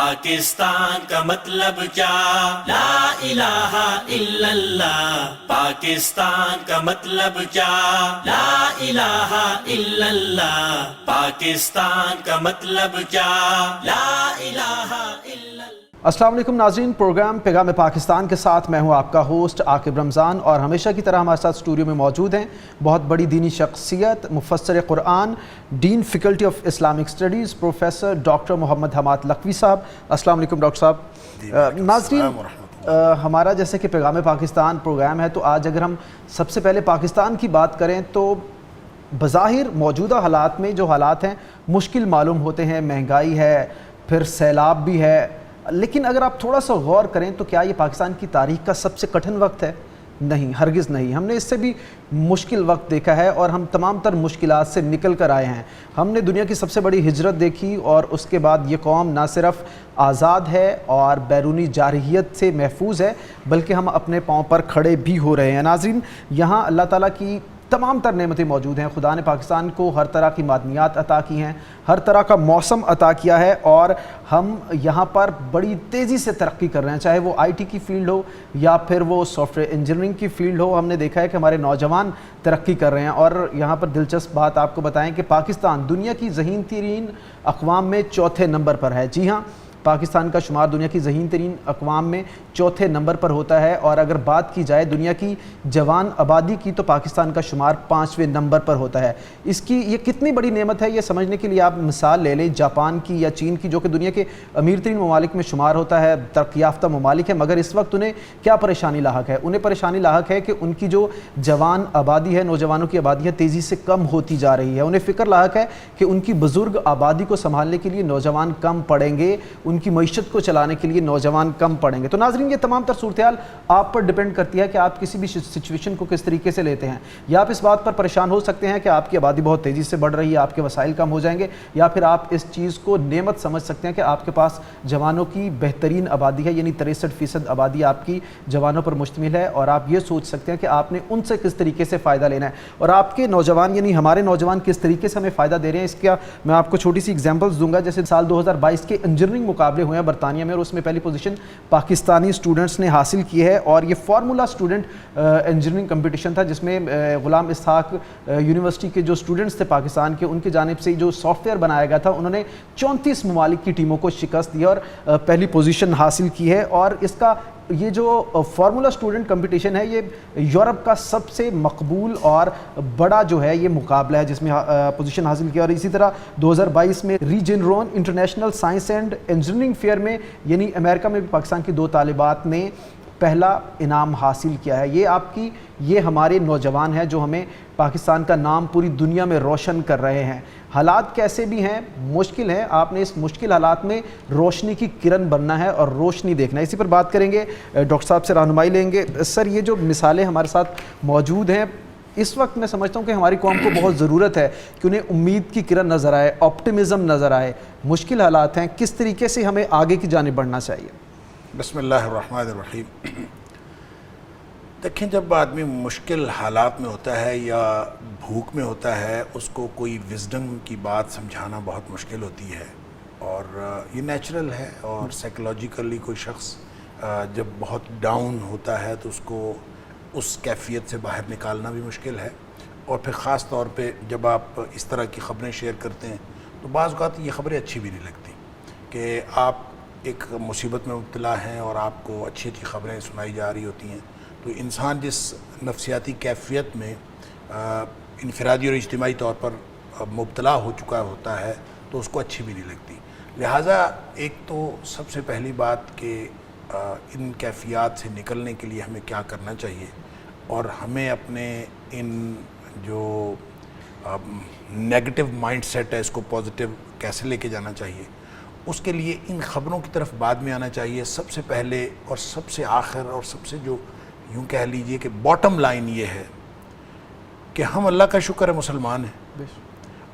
پاکستان کا مطلب کیا؟ لا الہ الا اللہ. پاکستان کا مطلب کیا؟ لا الہ الا اللہ. پاکستان کا مطلب کیا؟ لا الہ الا اللہ. السلام علیکم ناظرین، پروگرام پیغام پاکستان کے ساتھ میں ہوں آپ کا ہوسٹ عاقب رمضان، اور ہمیشہ کی طرح ہمارے ساتھ اسٹوڈیو میں موجود ہیں بہت بڑی دینی شخصیت، مفسر قرآن، dean faculty of Islamic studies, professor doctor Muhammad Hammad Lakhvi صاحب. السلام علیکم ڈاکٹر صاحب. ناظرین، ہمارا جیسے کہ پیغام پاکستان پروگرام ہے، تو آج اگر ہم سب سے پہلے پاکستان کی بات کریں تو بظاہر موجودہ حالات میں جو حالات ہیں مشکل معلوم ہوتے ہیں. مہنگائی ہے، پھر سیلاب بھی ہے، لیکن اگر آپ تھوڑا سا غور کریں تو کیا یہ پاکستان کی تاریخ کا سب سے کٹھن وقت ہے؟ نہیں، ہرگز نہیں. ہم نے اس سے بھی مشکل وقت دیکھا ہے اور ہم تمام تر مشکلات سے نکل کر آئے ہیں. ہم نے دنیا کی سب سے بڑی ہجرت دیکھی، اور اس کے بعد یہ قوم نہ صرف آزاد ہے اور بیرونی جارحیت سے محفوظ ہے، بلکہ ہم اپنے پاؤں پر کھڑے بھی ہو رہے ہیں. ناظرین، یہاں اللہ تعالیٰ کی تمام تر نعمتیں موجود ہیں. خدا نے پاکستان کو ہر طرح کی معدنیات عطا کی ہیں، ہر طرح کا موسم عطا کیا ہے، اور ہم یہاں پر بڑی تیزی سے ترقی کر رہے ہیں، چاہے وہ آئی ٹی کی فیلڈ ہو یا پھر وہ سافٹ ویئر انجینئرنگ کی فیلڈ ہو. ہم نے دیکھا ہے کہ ہمارے نوجوان ترقی کر رہے ہیں. اور یہاں پر دلچسپ بات آپ کو بتائیں کہ پاکستان دنیا کی ذہین ترین اقوام میں چوتھے نمبر پر ہے. جی ہاں، پاکستان کا شمار دنیا کی ذہین ترین اقوام میں چوتھے نمبر پر ہوتا ہے. اور اگر بات کی جائے دنیا کی جوان آبادی کی تو پاکستان کا شمار 5ویں نمبر پر ہوتا ہے. اس کی یہ کتنی بڑی نعمت ہے یہ سمجھنے کے لیے آپ مثال لے لیں جاپان کی یا چین کی، جو کہ دنیا کے امیر ترین ممالک میں شمار ہوتا ہے، ترقی یافتہ ممالک ہے، مگر اس وقت انہیں کیا پریشانی لاحق ہے؟ انہیں پریشانی لاحق ہے کہ ان کی جو جوان آبادی ہے، نوجوانوں کی آبادی ہے، تیزی سے کم ہوتی جا رہی ہے. انہیں فکر لاحق ہے کہ ان کی بزرگ آبادی کو سنبھالنے کے لیے نوجوان کم پڑیں گے، ان کی معیشت کو چلانے کے لیے نوجوان کم پڑیں گے. تو ناظرین، یہ تمام تر صورتحال آپ پر ڈیپینڈ کرتی ہے کہ آپ کسی بھی سچویشن کو کس طریقے سے لیتے ہیں. یا آپ اس بات پر پریشان ہو سکتے ہیں کہ آپ کی آبادی بہت تیزی سے بڑھ رہی ہے، آپ کے وسائل کم ہو جائیں گے، یا پھر آپ اس چیز کو نعمت سمجھ سکتے ہیں کہ آپ کے پاس جوانوں کی بہترین آبادی ہے، یعنی 63% آبادی آپ کی جوانوں پر مشتمل ہے، اور آپ یہ سوچ سکتے ہیں کہ آپ نے ان سے کس طریقے سے فائدہ لینا ہے، اور آپ کے نوجوان یعنی ہمارے نوجوان کس طریقے سے ہمیں فائدہ دے رہے ہیں. اس کا میں آپ کو چھوٹی سی ایگزامپلس دوں گا. جیسے سال 2022 کے انجینئرنگ مقابلے ہوئے ہیں برطانیہ میں، اور اس میں پہلی پوزیشن پاکستانی اسٹوڈنٹس نے حاصل کی ہے، اور یہ فارمولا اسٹوڈنٹ انجینئرنگ کمپٹیشن تھا، جس میں غلام اسحاق یونیورسٹی کے جو اسٹوڈنٹس تھے پاکستان کے، ان کی جانب سے جو سافٹ ویئر بنایا گیا تھا، انہوں نے 34 ممالک کی ٹیموں کو شکست دی اور پہلی پوزیشن حاصل کی ہے. اور اس کا یہ جو فارمولا اسٹوڈنٹ کمپٹیشن ہے، یہ یورپ کا سب سے مقبول اور بڑا جو ہے یہ مقابلہ ہے جس میں پوزیشن حاصل کیا. اور اسی طرح 2022 میں Regeneron international science and engineering fair میں، یعنی امریکہ میں بھی پاکستان کی 2 طالبات نے پہلا انعام حاصل کیا ہے. یہ ہمارے نوجوان ہیں جو ہمیں پاکستان کا نام پوری دنیا میں روشن کر رہے ہیں. حالات کیسے بھی ہیں، مشکل ہیں، آپ نے اس مشکل حالات میں روشنی کی کرن بننا ہے اور روشنی دیکھنا ہے. اسی پر بات کریں گے، ڈاکٹر صاحب سے رہنمائی لیں گے. سر، یہ جو مثالیں ہمارے ساتھ موجود ہیں، اس وقت میں سمجھتا ہوں کہ ہماری قوم کو بہت ضرورت ہے کہ انہیں امید کی کرن نظر آئے، آپٹیمزم نظر آئے. مشکل حالات ہیں، کس طریقے سے ہمیں آگے کی جانب بڑھنا چاہیے؟ بسم اللہ الرحمن الرحیم. دیکھیں، جب آدمی مشکل حالات میں ہوتا ہے یا بھوک میں ہوتا ہے، اس کو کوئی وزڈم کی بات سمجھانا بہت مشکل ہوتی ہے، اور یہ نیچرل ہے. اور سائیکولوجیکلی کوئی شخص جب بہت ڈاؤن ہوتا ہے تو اس کو اس کیفیت سے باہر نکالنا بھی مشکل ہے. اور پھر خاص طور پہ جب آپ اس طرح کی خبریں شیئر کرتے ہیں تو بعض اوقات یہ خبریں اچھی بھی نہیں لگتی کہ آپ ایک مصیبت میں مبتلا ہیں اور آپ کو اچھی اچھی خبریں سنائی جا رہی ہوتی ہیں. تو انسان جس نفسیاتی کیفیت میں انفرادی اور اجتماعی طور پر مبتلا ہو چکا ہوتا ہے تو اس کو اچھی بھی نہیں لگتی. لہٰذا ایک تو سب سے پہلی بات کہ ان کیفیات سے نکلنے کے لیے ہمیں کیا کرنا چاہیے، اور ہمیں اپنے ان جو نیگیٹو مائنڈ سیٹ ہے اس کو پازیٹیو کیسے لے کے جانا چاہیے. اس کے لیے ان خبروں کی طرف بعد میں آنا چاہیے. سب سے پہلے اور سب سے آخر اور سب سے جو یوں کہہ لیجئے کہ باٹم لائن یہ ہے کہ ہم اللہ کا شکر ہے مسلمان ہیں،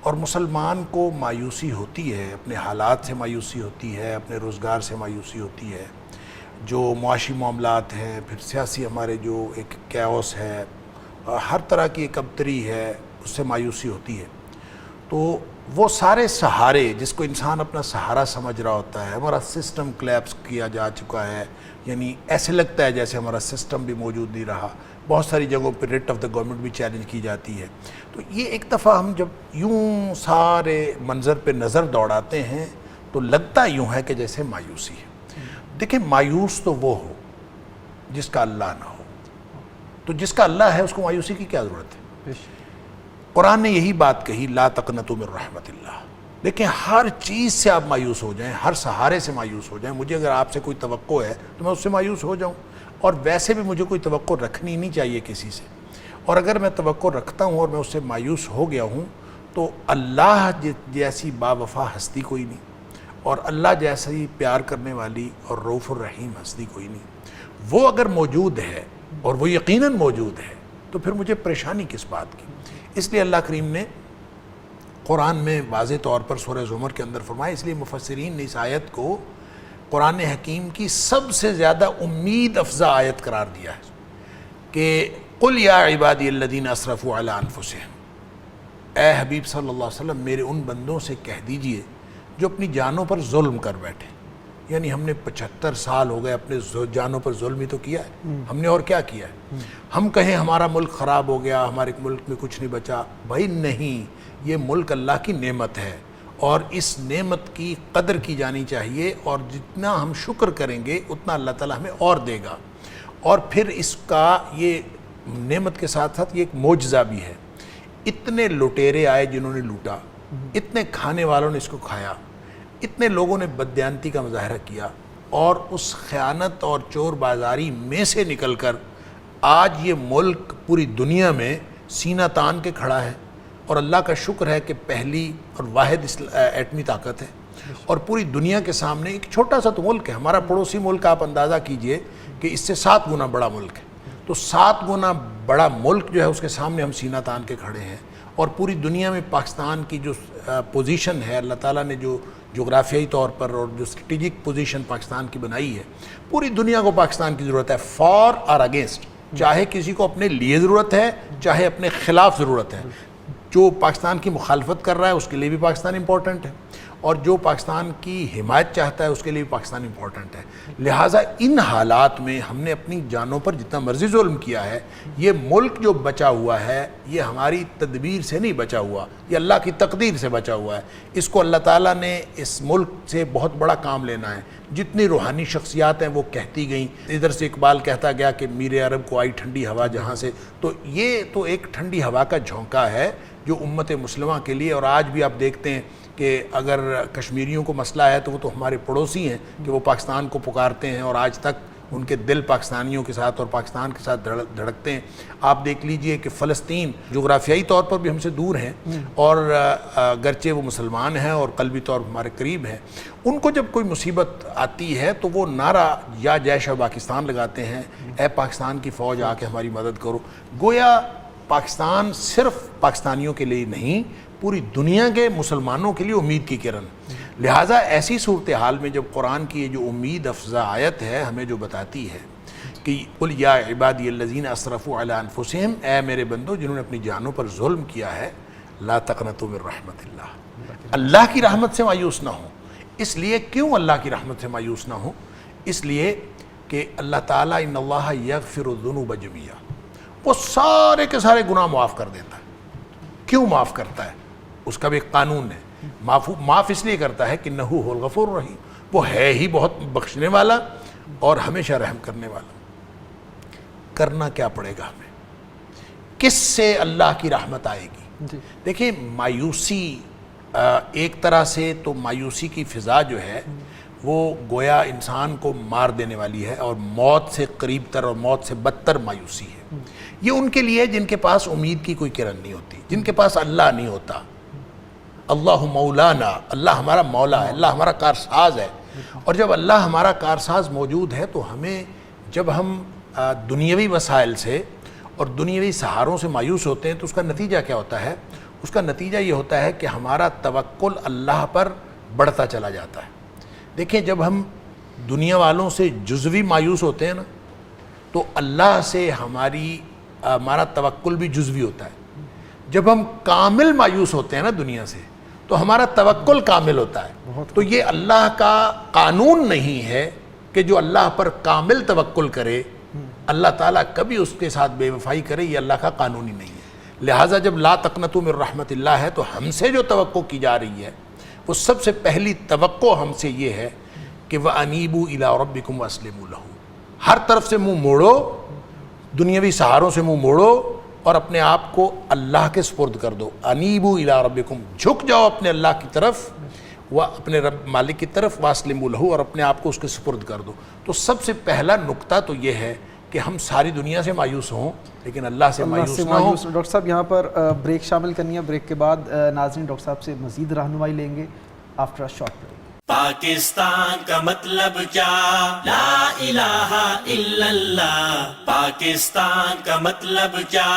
اور مسلمان کو مایوسی ہوتی ہے، اپنے حالات سے مایوسی ہوتی ہے، اپنے روزگار سے مایوسی ہوتی ہے، جو معاشی معاملات ہیں، پھر سیاسی ہمارے جو ایک کیوس ہے، ہر طرح کی ایک ابتری ہے، اس سے مایوسی ہوتی ہے. تو وہ سارے سہارے جس کو انسان اپنا سہارا سمجھ رہا ہوتا ہے، ہمارا سسٹم کلیپس کیا جا چکا ہے، یعنی ایسے لگتا ہے جیسے ہمارا سسٹم بھی موجود نہیں رہا، بہت ساری جگہوں پہ ریٹ آف دا گورنمنٹ بھی چیلنج کی جاتی ہے. تو یہ ایک دفعہ ہم جب یوں سارے منظر پہ نظر دوڑاتے ہیں تو لگتا یوں ہے کہ جیسے مایوسی ہے. دیکھیں مایوس تو وہ ہو جس کا اللہ نہ ہو، تو جس کا اللہ ہے اس کو مایوسی کی کیا ضرورت ہے؟ قرآن نے یہی بات کہی، لا تقنطوا من رحمت اللہ. دیکھیں ہر چیز سے آپ مایوس ہو جائیں، ہر سہارے سے مایوس ہو جائیں. مجھے اگر آپ سے کوئی توقع ہے تو میں اس سے مایوس ہو جاؤں، اور ویسے بھی مجھے کوئی توقع رکھنی نہیں چاہیے کسی سے. اور اگر میں توقع رکھتا ہوں اور میں اس سے مایوس ہو گیا ہوں تو اللہ جیسی با وفا ہستی کوئی نہیں، اور اللہ جیسی پیار کرنے والی اور رؤوف الرحیم ہستی کوئی نہیں. وہ اگر موجود ہے اور وہ یقیناً موجود ہے تو پھر مجھے پریشانی کس بات کی؟ اس لیے اللہ کریم نے قرآن میں واضح طور پر سورہ زمر کے اندر فرمایا. اس لیے مفسرین نے اس آیت کو قرآن حکیم کی سب سے زیادہ امید افزا آیت قرار دیا ہے کہ قل یا عبادی الذین اسرفوا علی انفسہم، اے حبیب صلی اللہ علیہ وسلم میرے ان بندوں سے کہہ دیجئے جو اپنی جانوں پر ظلم کر بیٹھے. یعنی ہم نے 75 سال ہو گئے اپنے جانوں پر ظلم ہی تو کیا ہے، ہم نے اور کیا کیا ہے؟ ہم کہیں ہمارا ملک خراب ہو گیا، ہمارے ملک میں کچھ نہیں بچا. بھائی نہیں، یہ ملک اللہ کی نعمت ہے اور اس نعمت کی قدر کی جانی چاہیے، اور جتنا ہم شکر کریں گے اتنا اللہ تعالیٰ ہمیں اور دے گا. اور پھر اس کا یہ نعمت کے ساتھ ساتھ یہ ایک معجزہ بھی ہے. اتنے لٹیرے آئے جنہوں نے لوٹا، اتنے کھانے والوں نے اس کو کھایا، اتنے لوگوں نے بددیانتی کا مظاہرہ کیا، اور اس خیانت اور چور بازاری میں سے نکل کر آج یہ ملک پوری دنیا میں سینہ تان کے کھڑا ہے. اور اللہ کا شکر ہے کہ پہلی اور واحد ایٹمی طاقت ہے، اور پوری دنیا کے سامنے ایک چھوٹا سا تو ملک ہے. ہمارا پڑوسی ملک آپ اندازہ کیجئے کہ اس سے 7 گنا بڑا ملک ہے. تو 7 گنا بڑا ملک جو ہے اس کے سامنے ہم سینہ تان کے کھڑے ہیں. اور پوری دنیا میں پاکستان کی جو پوزیشن ہے، اللہ تعالیٰ نے جو جغرافیائی طور پر اور جو اسٹریٹجک پوزیشن پاکستان کی بنائی ہے، پوری دنیا کو پاکستان کی ضرورت ہے، فار اور اگینسٹ. چاہے کسی کو اپنے لیے ضرورت ہے، چاہے اپنے خلاف ضرورت ہے. جو پاکستان کی مخالفت کر رہا ہے اس کے لیے بھی پاکستان امپورٹنٹ ہے، اور جو پاکستان کی حمایت چاہتا ہے اس کے لیے بھی پاکستان امپورٹنٹ ہے. لہٰذا ان حالات میں ہم نے اپنی جانوں پر جتنا مرضی ظلم کیا ہے، یہ ملک جو بچا ہوا ہے یہ ہماری تدبیر سے نہیں بچا ہوا، یہ اللہ کی تقدیر سے بچا ہوا ہے. اس کو اللہ تعالیٰ نے اس ملک سے بہت بڑا کام لینا ہے. جتنی روحانی شخصیات ہیں وہ کہتی گئیں. ادھر سے اقبال کہتا گیا کہ میرے عرب کو آئی ٹھنڈی ہوا جہاں سے. تو یہ تو ایک ٹھنڈی ہوا کا جھونکا ہے جو امت مسلمہ کے لیے. اور آج بھی آپ دیکھتے ہیں کہ اگر کشمیریوں کو مسئلہ ہے تو وہ تو ہمارے پڑوسی ہیں کہ وہ پاکستان کو پکارتے ہیں، اور آج تک ان کے دل پاکستانیوں کے ساتھ اور پاکستان کے ساتھ دھڑکتے ہیں. آپ دیکھ لیجئے کہ فلسطین جغرافیائی طور پر بھی ہم سے دور ہیں، اور گرچہ وہ مسلمان ہیں اور قلبی طور پر ہمارے قریب ہیں. ان کو جب کوئی مصیبت آتی ہے تو وہ نعرہ یا جیش پاکستان لگاتے ہیں، اے پاکستان کی فوج آ کے ہماری مدد کرو. گویا پاکستان صرف پاکستانیوں کے لیے نہیں، پوری دنیا کے مسلمانوں کے لیے امید کی کرن. لہٰذا ایسی صورتحال میں جب قرآن کی یہ جو امید افزا آیت ہے ہمیں جو بتاتی ہے کہ قل یا عبادی الذین اسرفوا علی انفسہم، اے میرے بندو جنہوں نے اپنی جانوں پر ظلم کیا ہے، لا تقنطوا من رحمت اللہ، اللہ کی رحمت سے مایوس نہ ہوں. اس لیے کیوں اللہ کی رحمت سے مایوس نہ ہوں؟ اس لیے کہ اللہ تعالیٰ ان اللہ یغفر الذنوب جميعا، وہ سارے کے سارے گناہ معاف کر دیتا ہے. کیوں معاف کرتا ہے؟ اس کا بھی ایک قانون ہے. معاف اس لیے کرتا ہے کہ انہ هو الغفور الرحیم، وہ ہے ہی بہت بخشنے والا اور ہمیشہ رحم کرنے والا. کرنا کیا پڑے گا ہمیں؟ کس سے اللہ کی رحمت آئے گی؟ دیکھیں مایوسی ایک طرح سے تو مایوسی کی فضا جو ہے وہ گویا انسان کو مار دینے والی ہے، اور موت سے قریب تر اور موت سے بدتر مایوسی ہے. یہ ان کے لیے جن کے پاس امید کی کوئی کرن نہیں ہوتی، جن کے پاس اللہ نہیں ہوتا. اللہ مولانا، اللہ ہمارا مولا ہے، اللہ ہمارا کارساز ہے. اور جب اللہ ہمارا کارساز موجود ہے تو ہمیں جب ہم دنیاوی وسائل سے اور دنیاوی سہاروں سے مایوس ہوتے ہیں تو اس کا نتیجہ کیا ہوتا ہے؟ اس کا نتیجہ یہ ہوتا ہے کہ ہمارا توکل اللہ پر بڑھتا چلا جاتا ہے. دیکھیں جب ہم دنیا والوں سے جزوی مایوس ہوتے ہیں نا تو اللہ سے ہمارا توکل بھی جزوی ہوتا ہے. جب ہم کامل مایوس ہوتے ہیں نا دنیا سے تو ہمارا توکل کامل ہوتا ہے. تو یہ اللہ کا قانون نہیں ہے کہ جو اللہ پر کامل توکل کرے اللہ تعالیٰ کبھی اس کے ساتھ بے وفائی کرے, یہ اللہ کا قانون ہی نہیں ہے. لہٰذا جب لا تقنطوا من رحمت اللہ ہے تو ہم سے جو توقع کی جا رہی ہے وہ سب سے پہلی توقع ہم سے یہ ہے کہ وَأَنِيبُوا إِلَىٰ رَبِّكُمْ وَأَسْلِمُوا لَهُ, ہر طرف سے منہ موڑو, دنیاوی سہاروں سے منہ موڑو اور اپنے آپ کو اللہ کے سپرد کر دو. انیبوا الی ربکم, جھک جاؤ اپنے اللہ کی طرف و اپنے رب مالک کی طرف, واسلموا لہ, اور اپنے آپ کو اس کے سپرد کر دو. تو سب سے پہلا نقطہ تو یہ ہے کہ ہم ساری دنیا سے مایوس ہوں لیکن اللہ سے مایوس نہ ہوں. ڈاکٹر صاحب یہاں پر بریک شامل کرنی ہے, بریک کے بعد ناظرین ڈاکٹر صاحب سے مزید رہنمائی لیں گے after a short break. Pakistan کا مطلب کیا؟ لا الہ الا اللہ. پاکستان کا مطلب کیا؟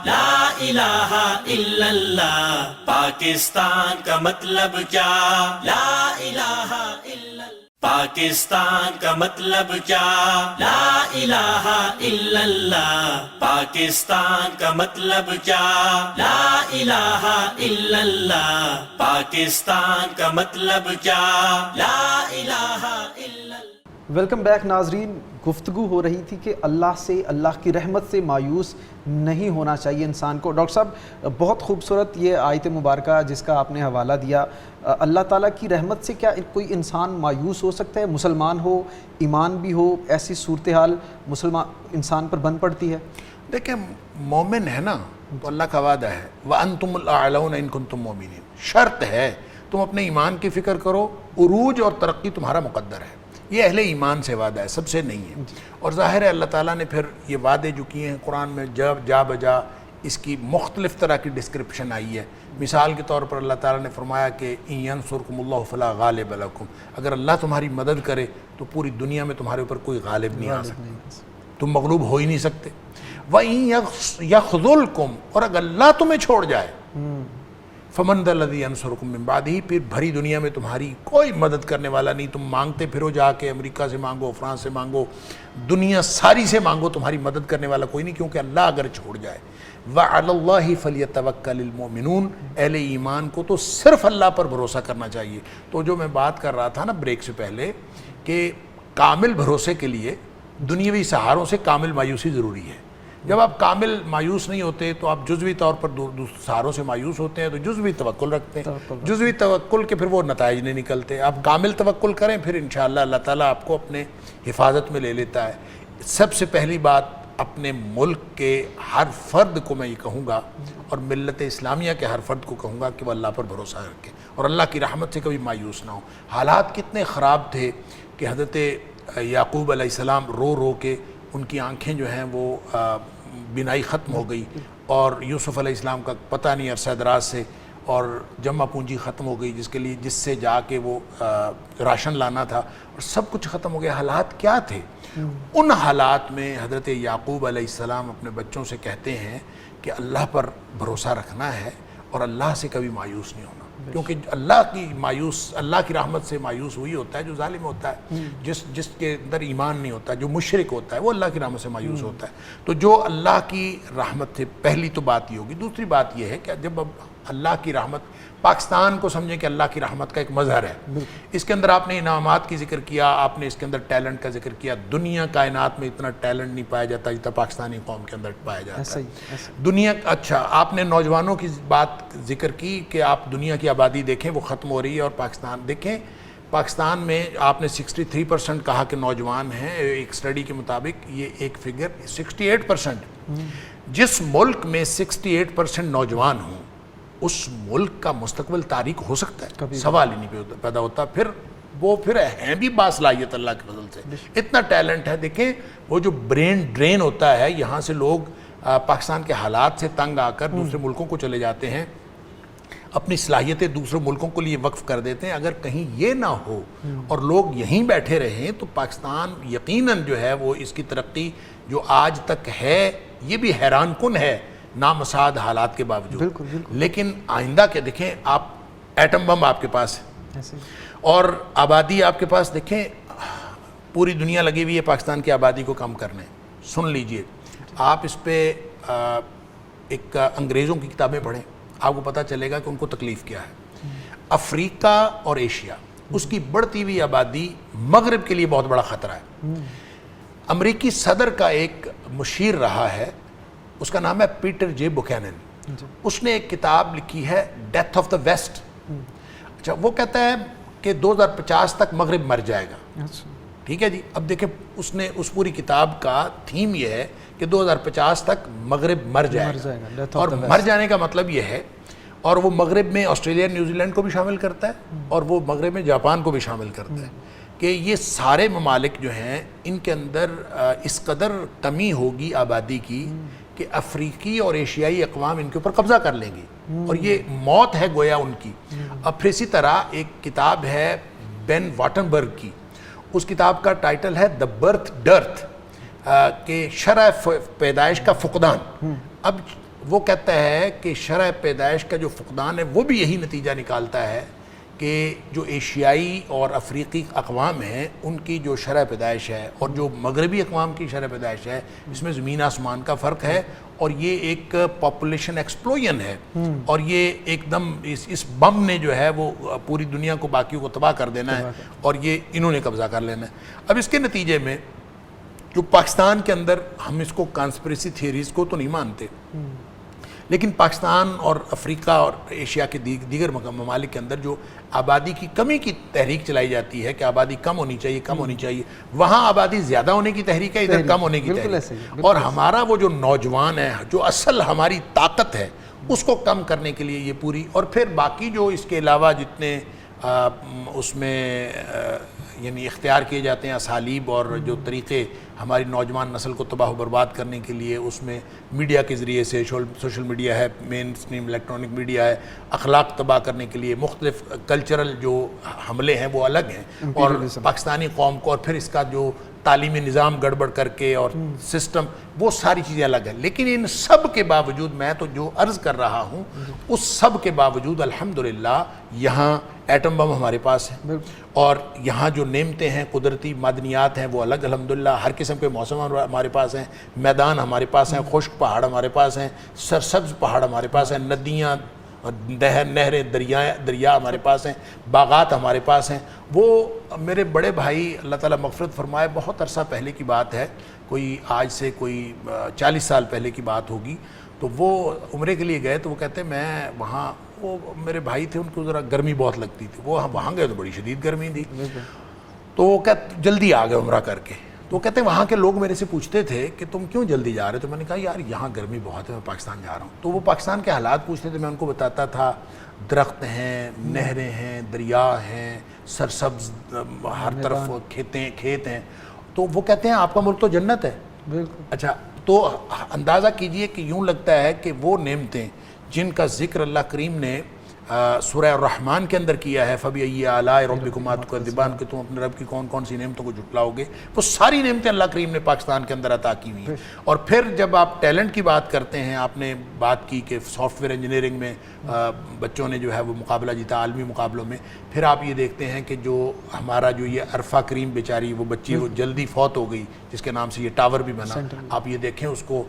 لا الہ الا اللہ. پاکستان کا مطلب کیا؟ لا الہ الا اللہ. پاکستان کا مطلب کیا؟ لا الہ الا اللہ. پاکستان کا مطلب کیا؟ لا الہ الا اللہ. پاکستان کا مطلب کیا؟ لا الہ الا اللہ. ویلکم بیک ناظرین. گفتگو ہو رہی تھی کہ اللہ سے, اللہ کی رحمت سے مایوس نہیں ہونا چاہیے انسان کو. ڈاکٹر صاحب بہت خوبصورت یہ آیت مبارکہ جس کا آپ نے حوالہ دیا, اللہ تعالیٰ کی رحمت سے کیا کوئی انسان مایوس ہو سکتا ہے؟ مسلمان ہو, ایمان بھی ہو, ایسی صورتحال مسلمان انسان پر بن پڑتی ہے؟ دیکھیں مومن ہے نا تو اللہ کا وعدہ ہے وَأَنْتُمُ الْأَعْلَوْنَ إِن كُنْتُم مُؤْمِنِينَ, شرط ہے تم اپنے ایمان کی فکر کرو, عروج اور ترقی تمہارا مقدر ہے. یہ اہل ایمان سے وعدہ ہے, سب سے نہیں ہے. اور ظاہر ہے اللہ تعالیٰ نے پھر یہ وعدے جو کیے ہیں قرآن میں جا بجا اس کی مختلف طرح کی ڈسکرپشن آئی ہے. مثال کے طور پر اللہ تعالیٰ نے فرمایا کہ إِن يَنْصُرْكُمُ اللَّهُ فَلَا غَالِبَ لَكُمْ, اگر اللہ تمہاری مدد کرے تو پوری دنیا میں تمہارے اوپر کوئی غالب نہیں آ سکتا, تم مغلوب ہو ہی نہیں سکتے. وَإِن يَخْذُلْكُمْ, اور اگر اللہ تمہیں چھوڑ جائے فَمَنْ ذَا الَّذِي يَنْصُرُكُمْ مِنْ بَعْدِهِ, پھر بھری دنیا میں تمہاری کوئی مدد کرنے والا نہیں. تم مانگتے پھرو, جا کے امریکہ سے مانگو, فرانس سے مانگو, دنیا ساری سے مانگو, تمہاری مدد کرنے والا کوئی نہیں, کیونکہ اللہ اگر چھوڑ جائے. وَعَلَى اللَّهِ فَلْيَتَوَكَّلِ الْمُؤْمِنُونَ, اہل ایمان کو تو صرف اللہ پر بھروسہ کرنا چاہیے. تو جو میں بات کر رہا تھا نا بریک سے پہلے کہ کامل بھروسے کے لیے دنیاوی سہاروں سے کامل مایوسی ضروری ہے. جب آپ کامل مایوس نہیں ہوتے تو آپ جزوی طور پر سہاروں سے مایوس ہوتے ہیں تو جزوی توکل رکھتے ہیں. جزوی توکل کے پھر وہ نتائج نہیں نکلتے. آپ کامل توکل کریں پھر انشاءاللہ اللہ تعالیٰ آپ کو اپنے حفاظت میں لے لیتا ہے. سب سے پہلی بات اپنے ملک کے ہر فرد کو میں یہ کہوں گا اور ملت اسلامیہ کے ہر فرد کو کہوں گا کہ وہ اللہ پر بھروسہ رکھے اور اللہ کی رحمت سے کبھی مایوس نہ ہو. حالات کتنے خراب تھے کہ حضرت یعقوب علیہ السلام رو رو کے ان کی آنکھیں جو ہیں وہ بینائی ختم ہو گئی, اور یوسف علیہ السلام کا پتہ نہیں عرصہ دراز سے, اور جمع پونجی ختم ہو گئی جس سے جا کے وہ راشن لانا تھا, اور سب کچھ ختم ہو گیا. حالات کیا تھے؟ ان حالات میں حضرت یعقوب علیہ السلام اپنے بچوں سے کہتے ہیں کہ اللہ پر بھروسہ رکھنا ہے اور اللہ سے کبھی مایوس نہیں ہونا, کیونکہ اللہ کی رحمت سے مایوس وہی ہوتا ہے جو ظالم ہوتا ہے, جس کے اندر ایمان نہیں ہوتا, جو مشرک ہوتا ہے وہ اللہ کی رحمت سے مایوس ہوتا ہے. تو جو اللہ کی رحمت سے پہلی تو بات یہ ہوگی. دوسری بات یہ ہے کہ جب اب اللہ کی رحمت, پاکستان کو سمجھیں کہ اللہ کی رحمت کا ایک مظہر ہے. اس کے اندر آپ نے انعامات کی ذکر کیا, آپ نے اس کے اندر ٹیلنٹ کا ذکر کیا. دنیا کائنات میں اتنا ٹیلنٹ نہیں پایا جاتا جتنا پاکستانی قوم کے اندر پایا جاتا ہے. دنیا, اچھا آپ نے نوجوانوں کی بات ذکر کی کہ آپ دنیا کی آبادی دیکھیں وہ ختم ہو رہی ہے, اور پاکستان دیکھیں, پاکستان میں آپ نے 63% کہا کہ نوجوان ہیں. ایک سٹڈی کے مطابق یہ ایک فگر 68%. جس ملک میں 68% نوجوان ہوں اس ملک کا مستقبل تاریک ہو سکتا ہے, سوال ہی نہیں پیدا ہوتا. پھر ہیں بھی باصلاحیت اللہ کے فضل سے, اتنا ٹیلنٹ ہے. دیکھیں وہ جو برین ڈرین ہوتا ہے, یہاں سے لوگ پاکستان کے حالات سے تنگ آ کر دوسرے ملکوں کو چلے جاتے ہیں, اپنی صلاحیتیں دوسرے ملکوں کے لیے وقف کر دیتے ہیں. اگر کہیں یہ نہ ہو اور لوگ یہیں بیٹھے رہیں تو پاکستان یقیناً جو ہے وہ اس کی ترقی جو آج تک ہے یہ بھی حیران کن ہے نامساعد حالات کے باوجود. لیکن آئندہ کے دیکھیں, آپ ایٹم بم آپ کے پاس ہے اور آبادی آپ کے پاس, دیکھیں پوری دنیا لگی ہوئی ہے پاکستان کی آبادی کو کم کرنے. سن لیجئے, آپ اس پہ ایک انگریزوں کی کتابیں پڑھیں, آپ کو پتہ چلے گا کہ ان کو تکلیف کیا ہے. افریقہ اور ایشیا, اس کی بڑھتی ہوئی آبادی مغرب کے لیے بہت بڑا خطرہ ہے. امریکی صدر کا ایک مشیر رہا ہے, اس کا نام ہے پیٹر جے بوکینن. اس نے ایک کتاب لکھی ہے ڈیتھ آف دا ویسٹ. اچھا, وہ کہتا ہے کہ 2050 تک مغرب مر جائے گا. ٹھیک ہے جی. اب دیکھیں اس نے اس پوری کتاب کا تھیم یہ ہے کہ 2050 تک مغرب مر جائے گا, اور مر جانے کا مطلب یہ ہے, اور وہ مغرب میں آسٹریلیا نیوزی لینڈ کو بھی شامل کرتا ہے, اور وہ مغرب میں جاپان کو بھی شامل کرتا ہے, کہ یہ سارے ممالک جو ہیں ان کے اندر اس قدر کمی ہوگی آبادی کی کہ افریقی اور ایشیائی اقوام ان کے اوپر قبضہ کر لیں گی, اور یہ موت ہے گویا ان کی. اب پھر اسی طرح ایک کتاب ہے بین واٹنبرگ کی, اس کتاب کا ٹائٹل ہے دا برتھ ڈرتھ, کہ شرح پیدائش کا فقدان. اب وہ کہتا ہے کہ شرح پیدائش کا جو فقدان ہے وہ بھی یہی نتیجہ نکالتا ہے کہ جو ایشیائی اور افریقی اقوام ہیں ان کی جو شرح پیدائش ہے اور جو مغربی اقوام کی شرح پیدائش ہے, اس میں زمین آسمان کا فرق ہے, اور یہ ایک پاپولیشن ایکسپلوژن ہے, اور یہ ایک دم اس بم نے جو ہے وہ پوری دنیا کو باقیوں کو تباہ کر دینا ہے, اور یہ انہوں نے قبضہ کر لینا ہے. اب اس کے نتیجے میں جو پاکستان کے اندر, ہم اس کو کانسپریسی تھیوریز کو تو نہیں مانتے, لیکن پاکستان اور افریقہ اور ایشیا کے دیگر ممالک کے اندر جو آبادی کی کمی کی تحریک چلائی جاتی ہے کہ آبادی کم ہونی چاہیے, کم ہونی چاہیے, وہاں آبادی زیادہ ہونے کی تحریک ہے, ادھر کم ہونے کی تحریک. اور ہمارا وہ جو نوجوان ہے, جو اصل ہماری طاقت ہے, اس کو کم کرنے کے لیے یہ پوری, اور پھر باقی جو اس کے علاوہ جتنے اس میں یعنی اختیار کیے جاتے ہیں اسالیب اور جو طریقے ہماری نوجوان نسل کو تباہ و برباد کرنے کے لیے, اس میں میڈیا کے ذریعے سے, سوشل میڈیا ہے, مین اسٹریم الیکٹرانک میڈیا ہے, اخلاق تباہ کرنے کے لیے مختلف کلچرل جو حملے ہیں وہ الگ ہیں, اور پاکستانی قوم کو, اور پھر اس کا جو تعلیمی نظام گڑبڑ کر کے اور سسٹم, وہ ساری چیزیں الگ ہیں. لیکن ان سب کے باوجود میں تو جو عرض کر رہا ہوں, اس سب کے باوجود الحمدللہ یہاں ایٹم بم ہمارے پاس ہے, اور یہاں جو نعمتیں ہیں, قدرتی معدنیات ہیں, وہ الگ الحمدللہ, ہر قسم کے موسم ہمارے پاس ہیں, میدان ہمارے پاس ہیں, خشک پہاڑ ہمارے پاس ہیں, سرسبز پہاڑ ہمارے پاس ہیں, ندیاں, نہریں, دریا ہمارے پاس ہیں, باغات ہمارے پاس ہیں. وہ میرے بڑے بھائی اللہ تعالیٰ مغفرت فرمائے, بہت عرصہ پہلے کی بات ہے, کوئی آج سے کوئی 40 سال پہلے کی بات ہوگی, تو وہ عمرے کے لیے گئے, تو وہ کہتے ہیں میں وہاں, وہ میرے بھائی تھے, ان کو ذرا گرمی بہت لگتی تھی, وہ وہاں گئے تو بڑی شدید گرمی تھی, تو وہ کہتے جلدی آ گئے عمرہ کر کے. تو وہ کہتے ہیں وہاں کے لوگ میرے سے پوچھتے تھے کہ تم کیوں جلدی جا رہے, تو میں نے کہا یار یہاں گرمی بہت ہے, میں پاکستان جا رہا ہوں. تو وہ پاکستان کے حالات پوچھتے تھے, میں ان کو بتاتا تھا, درخت ہیں, نہریں ہیں, دریا ہیں, سرسبز ہر طرف کھیت ہیں. تو وہ کہتے ہیں آپ کا ملک تو جنت ہے. اچھا, تو اندازہ کیجئے کہ یوں لگتا ہے کہ وہ نعمتیں جن کا ذکر اللہ کریم نے سورہ الرحمن کے اندر کیا ہے, فَبِأَيِّ آلَاءِ رَبِّكُمَا تُكَذِّبَانِ, کہ تم اپنے رب کی کون کون سی نعمتوں کو جھٹلاؤ گے, وہ ساری نعمتیں اللہ کریم نے پاکستان کے اندر عطا کی ہوئی ہیں. اور پھر جب آپ ٹیلنٹ کی بات کرتے ہیں, آپ نے بات کی کہ سافٹ ویئر انجینئرنگ میں بچوں نے جو ہے وہ مقابلہ جیتا عالمی مقابلوں میں, پھر آپ یہ دیکھتے ہیں کہ جو ہمارا جو یہ عرفہ کریم بیچاری, وہ بچی وہ جلدی فوت ہو گئی, جس کے نام سے یہ ٹاور بھی بنا, آپ یہ دیکھیں اس کو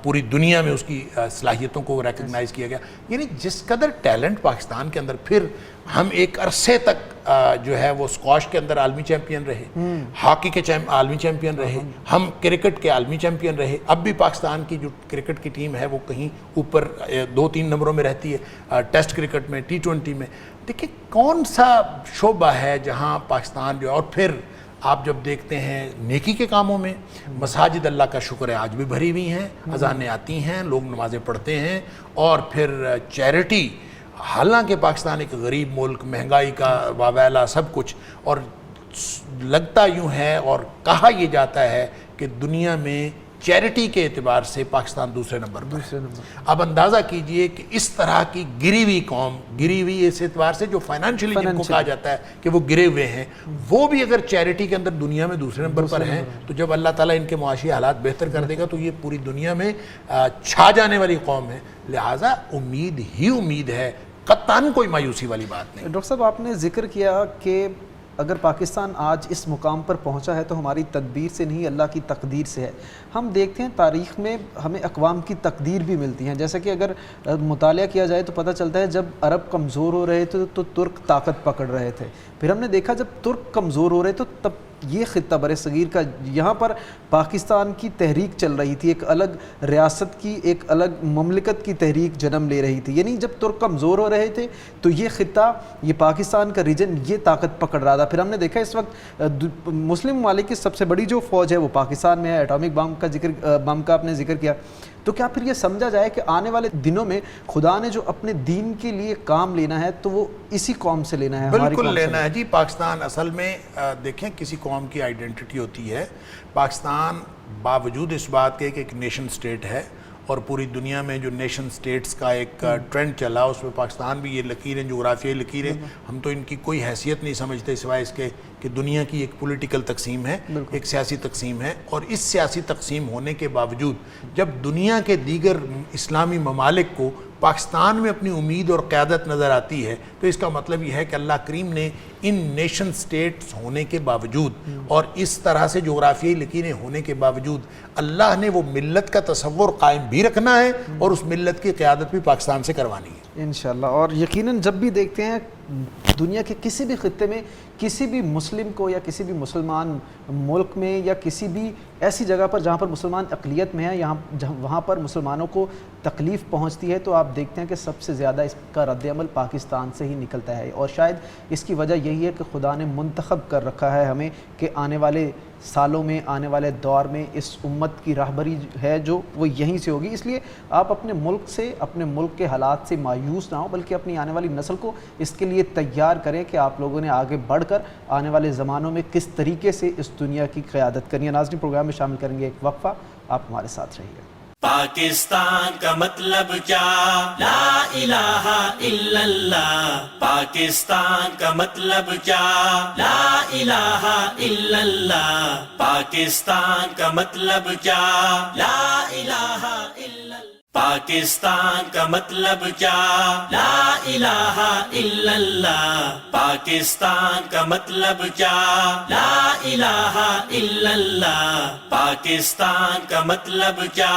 پوری دنیا میں اس کی صلاحیتوں کو ریکگنائز کیا گیا. یعنی جس قدر ٹیلنٹ پاکستان کے اندر, پھر ہم ایک عرصے تک جو ہے وہ اسکواش کے اندر عالمی چیمپئن رہے, ہاکی کے عالمی چیمپئن رہے, ہم کرکٹ کے عالمی چیمپئن رہے. اب بھی پاکستان کی جو کرکٹ کی ٹیم ہے وہ کہیں اوپر 2-3 نمبروں میں رہتی ہے, ٹیسٹ کرکٹ میں, T20 میں. دیکھیں کون سا شعبہ ہے جہاں پاکستان جو ہے. اور پھر آپ جب دیکھتے ہیں نیکی کے کاموں میں, مساجد اللہ کا شکر ہے آج بھی بھری ہوئی ہیں, اذانیں آتی ہیں, لوگ نمازیں پڑھتے ہیں, اور پھر چیریٹی, حالانکہ پاکستان ایک غریب ملک, مہنگائی کا واویلا سب کچھ, اور لگتا یوں ہے اور کہا یہ جاتا ہے کہ دنیا میں چیریٹی کے اعتبار سے پاکستان دوسرے نمبر پر ہے. اب اندازہ کیجئے کہ اس طرح کی گری ہوئی قوم, گری ہوئی اس اعتبار سے جو فائنینشلی جن کو کہا جاتا ہے کہ وہ گرے ہوئے ہیں, وہ بھی اگر چیریٹی کے اندر دنیا میں دوسرے نمبر پر ہیں, تو جب اللہ تعالیٰ ان کے معاشی حالات بہتر کر دے گا تو یہ پوری دنیا میں چھا جانے والی قوم ہے. لہٰذا امید ہی امید ہے, قطعاً کوئی مایوسی والی بات نہیں. ڈاکٹر صاحب آپ نے ذکر کیا کہ اگر پاکستان آج اس مقام پر پہنچا ہے تو ہماری تدبیر سے نہیں اللہ کی تقدیر سے ہے. ہم دیکھتے ہیں تاریخ میں ہمیں اقوام کی تقدیر بھی ملتی ہیں, جیسا کہ اگر مطالعہ کیا جائے تو پتہ چلتا ہے جب عرب کمزور ہو رہے تھے تو ترک طاقت پکڑ رہے تھے. پھر ہم نے دیکھا جب ترک کمزور ہو رہے تو تب یہ خطہ بر صغیر کا یہاں پر پاکستان کی تحریک چل رہی تھی, ایک الگ ریاست کی, ایک الگ مملکت کی تحریک جنم لے رہی تھی. یعنی جب ترک کمزور ہو رہے تھے تو یہ خطہ, یہ پاکستان کا ریجن یہ طاقت پکڑ رہا تھا. پھر ہم نے دیکھا اس وقت مسلم ممالک کی سب سے بڑی جو فوج ہے وہ پاکستان میں ہے. ایٹامک بم کا آپ نے ذکر کیا, تو کیا پھر یہ سمجھا جائے کہ آنے والے دنوں میں خدا نے جو اپنے دین کے لیے کام لینا ہے تو وہ اسی قوم سے لینا ہے؟ بالکل لینا ہے جی. پاکستان اصل میں دیکھیں کسی قوم کی آئیڈینٹی ہوتی ہے. پاکستان باوجود اس بات کے کہ ایک نیشن سٹیٹ ہے اور پوری دنیا میں جو نیشن سٹیٹس کا ایک ٹرینڈ چلا اس میں پاکستان بھی یہ لکیریں, جغرافیائی لکیریں, ہم تو ان کی کوئی حیثیت نہیں سمجھتے سوائے اس کے کہ دنیا کی ایک پولیٹیکل تقسیم ہے, ایک سیاسی تقسیم ہے. اور اس سیاسی تقسیم ہونے کے باوجود جب دنیا کے دیگر اسلامی ممالک کو پاکستان میں اپنی امید اور قیادت نظر آتی ہے تو اس کا مطلب یہ ہے کہ اللہ کریم نے ان نیشن سٹیٹس ہونے کے باوجود اور اس طرح سے جغرافیائی لکیریں ہونے کے باوجود اللہ نے وہ ملت کا تصور قائم بھی رکھنا ہے اور اس ملت کی قیادت بھی پاکستان سے کروانی ہے انشاءاللہ. اور یقیناً جب بھی دیکھتے ہیں دنیا کے کسی بھی خطے میں کسی بھی مسلم کو یا کسی بھی مسلمان ملک میں یا کسی بھی ایسی جگہ پر جہاں پر مسلمان اقلیت میں ہے وہاں پر مسلمانوں کو تکلیف پہنچتی ہے تو آپ دیکھتے ہیں کہ سب سے زیادہ اس کا رد عمل پاکستان سے ہی نکلتا ہے. اور شاید اس کی وجہ یہی ہے کہ خدا نے منتخب کر رکھا ہے ہمیں کہ آنے والے سالوں میں, آنے والے دور میں اس امت کی راہبری ہے جو وہ یہیں سے ہوگی. اس لیے آپ اپنے ملک سے, اپنے ملک کے حالات سے مایوس نہ ہوں بلکہ اپنی آنے والی نسل کو اس کے لیے تیار کریں کہ آپ لوگوں نے آگے بڑھ کر آنے والے زمانوں میں کس طریقے سے اس دنیا کی قیادت کرنی ہے. ناظرین, پروگرام میں شامل کریں گے ایک وقفہ, آپ ہمارے ساتھ رہیے. پاکستان کا مطلب کیا؟ لا الہ الا اللہ. پاکستان کا مطلب کیا؟ لا الہ الا اللہ. پاکستان کا مطلب کیا؟ لا الہ الا اللہ. پاکستان کا مطلب کیا؟ لا الہ الا اللہ. پاکستان کا مطلب کیا؟ لا الہ الا اللہ. پاکستان کا مطلب کیا؟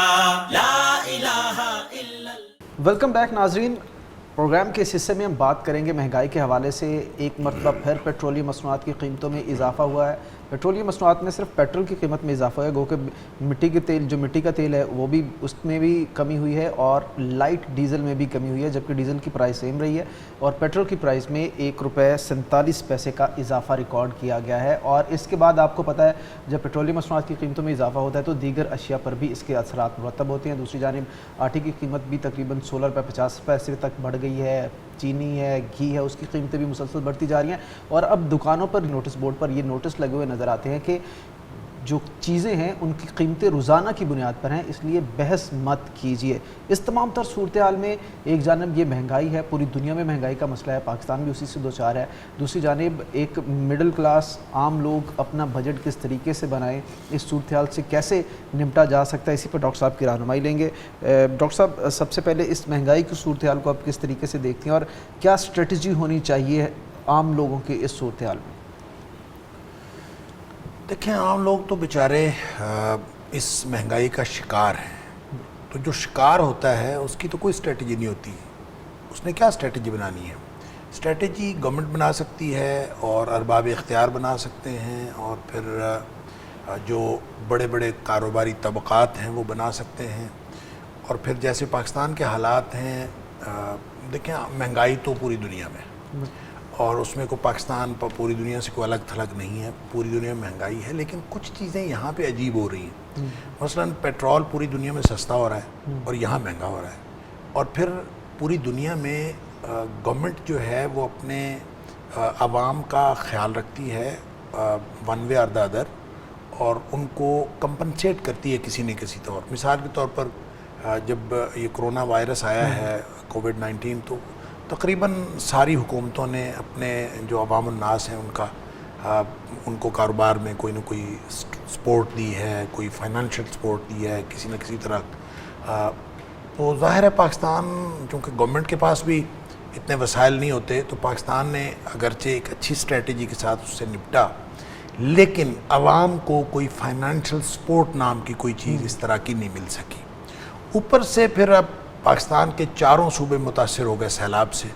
لا الہ الا اللہ. ویلکم بیک ناظرین. پروگرام کے اس حصے میں ہم بات کریں گے مہنگائی کے حوالے سے. ایک مرتبہ پھر پیٹرولیم مصنوعات کی قیمتوں میں اضافہ ہوا ہے. پیٹرولیم مصنوعات میں صرف پیٹرول کی قیمت میں اضافہ ہوا ہے, گو کہ مٹی کا تیل ہے وہ بھی اس میں بھی کمی ہوئی ہے اور لائٹ ڈیزل میں بھی کمی ہوئی ہے, جبکہ ڈیزل کی پرائس سیم رہی ہے اور پیٹرول کی پرائس میں 1 روپے 47 پیسے کا اضافہ ریکارڈ کیا گیا ہے. اور اس کے بعد آپ کو پتہ ہے جب پیٹرولیم مصنوعات کی قیمتوں میں اضافہ ہوتا ہے تو دیگر اشیاء پر بھی اس کے اثرات مرتب ہوتے ہیں. دوسری جانب آٹے کی قیمت بھی تقریباً 16 روپے 50 پیسے تک بڑھ گئی ہے. چینی ہے, گھی ہے, اس کی قیمتیں بھی مسلسل بڑھتی جا رہی ہیں. اور اب دکانوں پر نوٹس بورڈ پر یہ نوٹس لگے ہوئے نظر آتے ہیں کہ جو چیزیں ہیں ان کی قیمتیں روزانہ کی بنیاد پر ہیں, اس لیے بحث مت کیجیے. اس تمام تر صورتحال میں ایک جانب یہ مہنگائی ہے, پوری دنیا میں مہنگائی کا مسئلہ ہے, پاکستان بھی اسی سے دوچار ہے. دوسری جانب ایک مڈل کلاس عام لوگ اپنا بجٹ کس طریقے سے بنائیں, اس صورتحال سے کیسے نمٹا جا سکتا ہے, اسی پر ڈاکٹر صاحب کی رہنمائی لیں گے. ڈاکٹر صاحب, سب سے پہلے اس مہنگائی کی صورتحال کو آپ کس طریقے سے دیکھتے ہیں اور کیا اسٹریٹجی ہونی چاہیے عام لوگوں کی اس صورتحال میں؟ دیکھیں, عام لوگ تو بیچارے اس مہنگائی کا شکار ہیں. تو جو شکار ہوتا ہے اس کی تو کوئی اسٹریٹجی نہیں ہوتی. اس نے کیا اسٹریٹجی بنانی ہے؟ اسٹریٹجی گورنمنٹ بنا سکتی ہے اور ارباب اختیار بنا سکتے ہیں اور پھر جو بڑے بڑے کاروباری طبقات ہیں وہ بنا سکتے ہیں. اور پھر جیسے پاکستان کے حالات ہیں, دیکھیں مہنگائی تو پوری دنیا میں اور اس میں کوئی پاکستان پوری دنیا سے کوئی الگ تھلگ نہیں ہے, پوری دنیا میں مہنگائی ہے. لیکن کچھ چیزیں یہاں پہ عجیب ہو رہی ہیں. مثلا پیٹرول پوری دنیا میں سستا ہو رہا ہے اور یہاں مہنگا ہو رہا ہے. اور پھر پوری دنیا میں گورنمنٹ جو ہے وہ اپنے عوام کا خیال رکھتی ہے ون وے اور دا ادر, اور ان کو کمپنسیٹ کرتی ہے کسی نہ کسی طور. مثال کے طور پر جب یہ کرونا وائرس آیا ہے کووڈ-19 تو تقریباً ساری حکومتوں نے اپنے جو عوام الناس ہیں ان کو کاروبار میں کوئی نہ کوئی سپورٹ دی ہے, کوئی فائنانشل سپورٹ دی ہے کسی نہ کسی طرح. تو ظاہر ہے پاکستان چونکہ گورنمنٹ کے پاس بھی اتنے وسائل نہیں ہوتے تو پاکستان نے اگرچہ ایک اچھی اسٹریٹجی کے ساتھ اس سے نپٹا، لیکن عوام کو کوئی فائنینشیل سپورٹ نام کی کوئی چیز اس طرح کی نہیں مل سکی۔ اوپر سے پھر اب پاکستان کے چاروں صوبے متاثر ہو گئے سیلاب سے،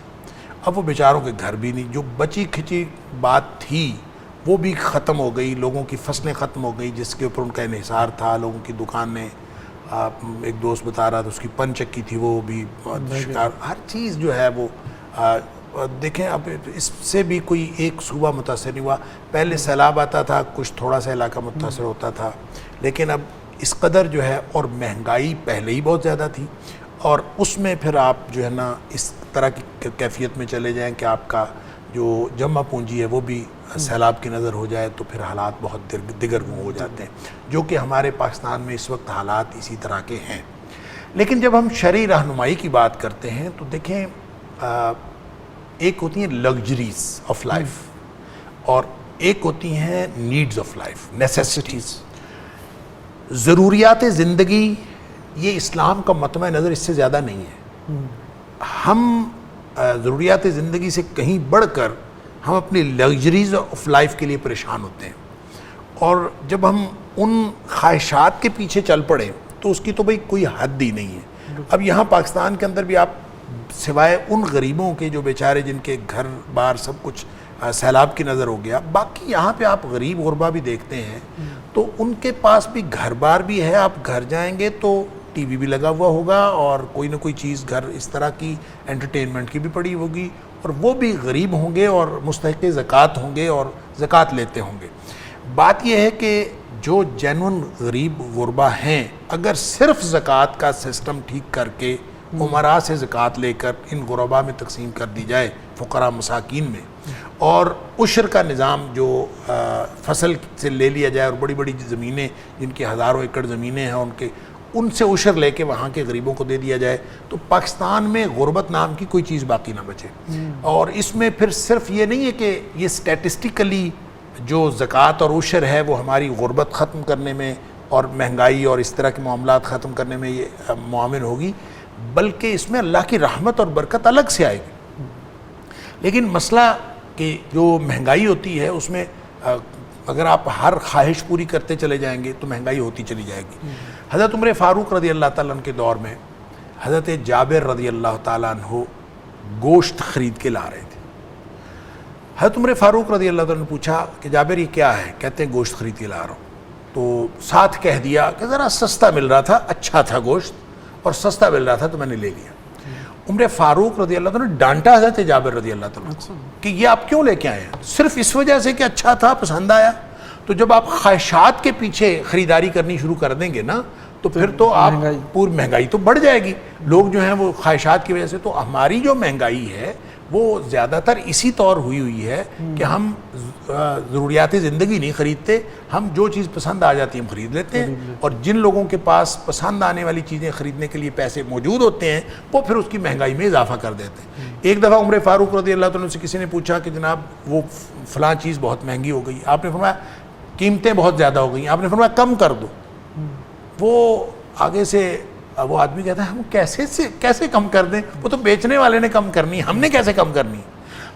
اب وہ بیچاروں کے گھر بھی نہیں، جو بچی کھچی بات تھی وہ بھی ختم ہو گئی، لوگوں کی فصلیں ختم ہو گئی جس کے اوپر ان کا انحصار تھا، لوگوں کی دکانیں، ایک دوست بتا رہا تھا اس کی پن چکی تھی وہ بھی شکار، ہر چیز جو ہے وہ دیکھیں اب اس سے بھی کوئی ایک صوبہ متاثر نہیں ہوا۔ پہلے سیلاب آتا تھا، کچھ تھوڑا سا علاقہ متاثر ہوتا تھا، لیکن اب اس قدر جو ہے، اور مہنگائی پہلے ہی بہت زیادہ تھی، اور اس میں پھر آپ جو ہے نا اس طرح کی کیفیت میں چلے جائیں کہ آپ کا جو جمع پونجی ہے وہ بھی سیلاب کی نظر ہو جائے تو پھر حالات بہت دگرگوں ہو جاتے ہیں، جو کہ ہمارے پاکستان میں اس وقت حالات اسی طرح کے ہیں۔ لیکن جب ہم شرعی رہنمائی کی بات کرتے ہیں تو دیکھیں ایک ہوتی ہیں لگژریز آف لائف اور ایک ہوتی ہیں نیڈز آف لائف، نیسیسٹیز۔ ضروریات زندگی یہ اسلام کا مطمع نظر اس سے زیادہ نہیں ہے۔ ہم ضروریات زندگی سے کہیں بڑھ کر ہم اپنی لگژریز آف لائف کے لیے پریشان ہوتے ہیں، اور جب ہم ان خواہشات کے پیچھے چل پڑیں تو اس کی تو بھئی کوئی حد ہی نہیں ہے۔ اب یہاں پاکستان کے اندر بھی آپ سوائے ان غریبوں کے جو بیچارے جن کے گھر بار سب کچھ سیلاب کی نظر ہو گیا، باقی یہاں پہ آپ غریب غربا بھی دیکھتے ہیں تو ان کے پاس بھی گھر بار بھی ہے، آپ گھر جائیں گے تو ٹی وی بھی لگا ہوا ہوگا اور کوئی نہ کوئی چیز گھر اس طرح کی انٹرٹینمنٹ کی بھی پڑی ہوگی، اور وہ بھی غریب ہوں گے اور مستحق زکوٰۃ ہوں گے اور زکوٰۃ لیتے ہوں گے۔ بات یہ ہے کہ جو جینون غریب غربا ہیں، اگر صرف زکوٰۃ کا سسٹم ٹھیک کر کے عمراء سے زکوٰۃ لے کر ان غربا میں تقسیم کر دی جائے، فقراء مساکین میں، اور عشر کا نظام جو فصل سے لے لیا جائے، اور بڑی بڑی زمینیں جن کی ہزاروں ایکڑ زمینیں ہیں ان سے عشر لے کے وہاں کے غریبوں کو دے دیا جائے، تو پاکستان میں غربت نام کی کوئی چیز باقی نہ بچے۔ اور اس میں پھر صرف یہ نہیں ہے کہ یہ سٹیٹسٹیکلی جو زکوٰۃ اور عشر ہے وہ ہماری غربت ختم کرنے میں اور مہنگائی اور اس طرح کے معاملات ختم کرنے میں یہ معاون ہوگی، بلکہ اس میں اللہ کی رحمت اور برکت الگ سے آئے گی۔ لیکن مسئلہ کہ جو مہنگائی ہوتی ہے اس میں اگر آپ ہر خواہش پوری کرتے چلے جائیں گے تو مہنگائی ہوتی چلی جائے گی۔ حضرت عمر فاروق رضی اللہ تعالیٰ عنہ کے دور میں حضرت جابر رضی اللہ تعالیٰ عنہ گوشت خرید کے لا رہے تھے۔ حضرت عمر فاروق رضی اللہ تعالیٰ نے پوچھا کہ جابر یہ کیا ہے؟ کہتے ہیں گوشت خرید کے لا رہا ہوں۔ تو ساتھ کہہ دیا کہ ذرا سستا مل رہا تھا، اچھا تھا گوشت اور سستا مل رہا تھا تو میں نے لے لیا۔ عمر فاروق رضی اللہ تعالیٰ نے ڈانٹا حضرت جابر رضی اللہ تعالیٰ کہ یہ آپ کیوں لے کے آئے ہیں؟ صرف اس وجہ سے کہ اچھا تھا، پسند آیا؟ تو جب آپ خواہشات کے پیچھے خریداری کرنی شروع کر دیں گے نا تو پھر تو آپ پوری مہنگائی تو بڑھ جائے گی۔ لوگ جو ہیں وہ خواہشات کی وجہ سے، تو ہماری جو مہنگائی ہے وہ زیادہ تر اسی طور ہوئی ہے کہ ہم ضروریات زندگی نہیں خریدتے، ہم جو چیز پسند آ جاتی ہے ہم خرید لیتے ہیں، اور جن لوگوں کے پاس پسند آنے والی چیزیں خریدنے کے لیے پیسے موجود ہوتے ہیں وہ پھر اس کی مہنگائی میں اضافہ کر دیتے ہیں۔ ایک دفعہ عمر فاروق رضی اللہ عنہ سے کسی نے پوچھا کہ جناب وہ فلاں چیز بہت مہنگی ہو گئی، آپ نے فرمایا قیمتیں بہت زیادہ ہو گئی، آپ نے فرمایا کم کر دو۔ وہ آگے سے وہ آدمی کہتا ہے ہم کیسے کم کر دیں؟ وہ تو بیچنے والے نے کم کرنی، ہم نے کیسے کم کرنی؟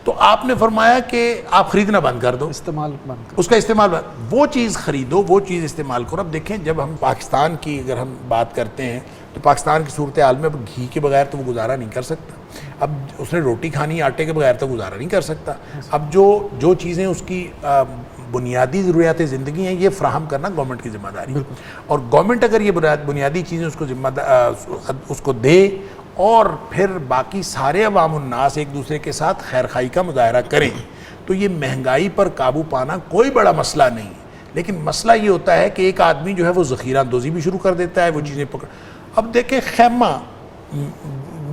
تو آپ نے فرمایا کہ آپ خریدنا بند کر دو، استعمال بند کر، اس کا استعمال بند، وہ چیز خریدو، وہ چیز استعمال کرو۔ اب دیکھیں جب ہم پاکستان کی اگر ہم بات کرتے ہیں تو پاکستان کی صورتحال میں اب گھی کے بغیر تو وہ گزارا نہیں کر سکتا، اب اس نے روٹی کھانی آٹے کے بغیر تو گزارا نہیں کر سکتا۔ اب جو چیزیں اس کی بنیادی ضروریات زندگی ہیں یہ فراہم کرنا گورنمنٹ کی ذمہ داری ہے، اور گورنمنٹ اگر یہ بنیادی چیزیں اس کو دے اور پھر باقی سارے عوام الناس ایک دوسرے کے ساتھ خیر خواہی کا مظاہرہ کریں تو یہ مہنگائی پر قابو پانا کوئی بڑا مسئلہ نہیں ہے۔ لیکن مسئلہ یہ ہوتا ہے کہ ایک آدمی جو ہے وہ ذخیرہ اندوزی بھی شروع کر دیتا ہے، وہ چیزیں پکڑ۔ اب دیکھیں خیمہ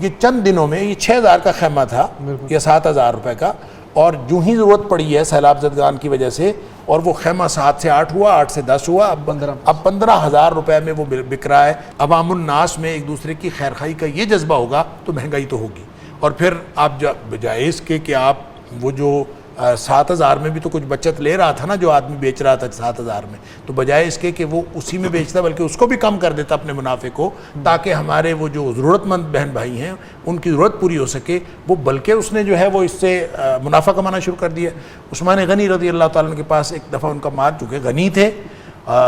یہ چند دنوں میں یہ 6000 کا خیمہ تھا یا 7000 روپے کا، اور جو ہی ضرورت پڑی ہے سیلاب زدگان کی وجہ سے، اور وہ خیمہ 7 سے 8 ہوا، 8 سے 10 ہوا، اب 15,000 روپے میں وہ بک رہا ہے۔ عوام الناس میں ایک دوسرے کی خیر خواہی کا یہ جذبہ ہوگا تو مہنگائی تو ہوگی، اور پھر آپ بجائے اس کے کہ آپ وہ جو 7,000 میں بھی تو کچھ بچت لے رہا تھا نا جو آدمی بیچ رہا تھا 7,000 میں، تو بجائے اس کے کہ وہ اسی میں بیچتا بلکہ اس کو بھی کم کر دیتا اپنے منافع کو، تاکہ ہمارے وہ جو ضرورت مند بہن بھائی ہیں ان کی ضرورت پوری ہو سکے، وہ بلکہ اس نے جو ہے وہ اس سے منافع کمانا شروع کر دیا۔ عثمان غنی رضی اللہ تعالیٰ عنہ کے پاس ایک دفعہ ان کا مال، چونکہ غنی تھے،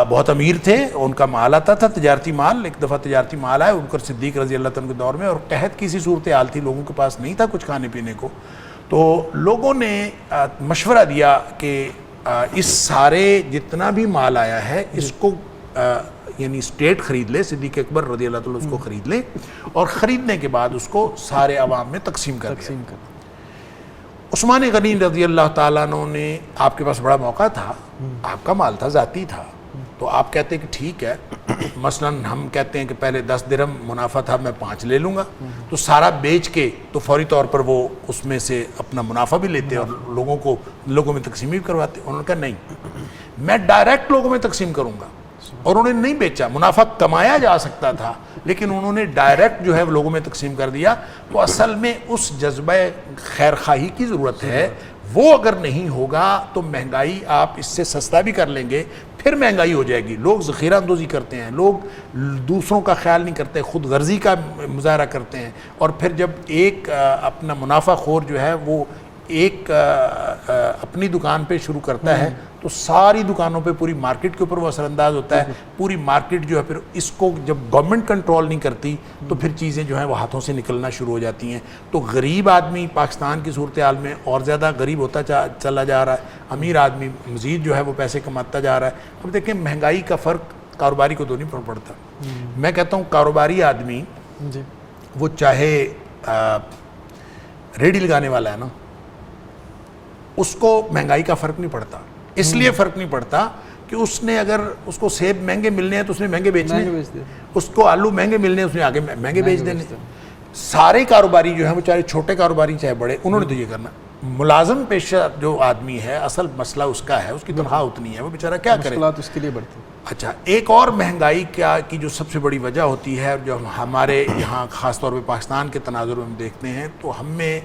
بہت امیر تھے، ان کا مال آتا تھا تجارتی مال، ایک دفعہ تجارتی مال آیا ان کو صدیق رضی اللہ تعالیٰ عنہ کے دور میں، اور قحط کی سی صورتحال تھی، لوگوں کے پاس نہیں تھا کچھ کھانے پینے کو، تو لوگوں نے مشورہ دیا کہ اس سارے جتنا بھی مال آیا ہے اس کو یعنی اسٹیٹ خرید لے، صدیق اکبر رضی اللہ تعالیٰ اس کو خرید لے، اور خریدنے کے بعد اس کو سارے عوام میں تقسیم کر دیا۔ عثمان غنی رضی اللہ تعالیٰ عنہ نے، آپ کے پاس بڑا موقع تھا، آپ کا مال تھا، ذاتی تھا، تو آپ کہتے ہیں کہ ٹھیک ہے، مثلا ہم کہتے ہیں کہ پہلے 10 درہم منافع تھا، میں 5 لے لوں گا، تو سارا بیچ کے تو فوری طور پر وہ اس میں سے اپنا منافع بھی لیتے اور لوگوں میں تقسیم بھی کرواتے۔ انہوں نے کہا نہیں، میں ڈائریکٹ لوگوں میں تقسیم کروں گا، اور انہوں نے نہیں بیچا، منافع کمایا جا سکتا تھا لیکن انہوں نے ڈائریکٹ جو ہے لوگوں میں تقسیم کر دیا۔ تو اصل میں اس جذبہ خیر خواہی کی ضرورت ہے، وہ اگر نہیں ہوگا تو مہنگائی آپ اس سے سستا بھی کر لیں گے، پھر مہنگائی ہو جائے گی۔ لوگ ذخیرہ اندوزی کرتے ہیں، لوگ دوسروں کا خیال نہیں کرتے، خود غرضی کا مظاہرہ کرتے ہیں، اور پھر جب ایک اپنا منافع خور جو ہے وہ ایک اپنی دکان پہ شروع کرتا ہے تو ساری دکانوں پہ، پوری مارکیٹ کے اوپر وہ اثر انداز ہوتا ہے۔ پوری مارکیٹ جو ہے پھر اس کو جب گورنمنٹ کنٹرول نہیں کرتی تو پھر چیزیں جو ہیں وہ ہاتھوں سے نکلنا شروع ہو جاتی ہیں۔ تو غریب آدمی پاکستان کی صورتحال میں اور زیادہ غریب ہوتا چلا جا رہا ہے، امیر آدمی مزید جو ہے وہ پیسے کماتا جا رہا ہے۔ اب دیکھیں مہنگائی کا فرق کاروباری کو تو نہیں پڑتا۔ میں کہتا ہوں کاروباری آدمی وہ چاہے ریڈی لگانے والا ہے نا، اس کو مہنگائی کا فرق نہیں پڑتا، اس لیے فرق نہیں پڑتا کہ اس نے اگر اس کو سیب مہنگے ملنے ہیں تو اس نے مہنگے بیچنے، اس کو آلو مہنگے ملنے ہیں اس نے آگے مہنگے بیچ دینے۔ سارے کاروباری جو ہیں وہ چاہے چھوٹے کاروباری چاہے بڑے، انہوں نے تو یہ کرنا۔ ملازم پیشہ جو آدمی ہے اصل مسئلہ اس کا ہے، اس کی تنخواہ اتنی ہے، وہ بیچارہ کیا کرے، مشکلات اس کے لیے بڑھتی۔ اچھا، ایک اور مہنگائی کی جو سب سے بڑی وجہ ہوتی ہے، جو ہمارے یہاں خاص طور پہ پاکستان کے تناظر میں ہم دیکھتے ہیں، تو ہم میں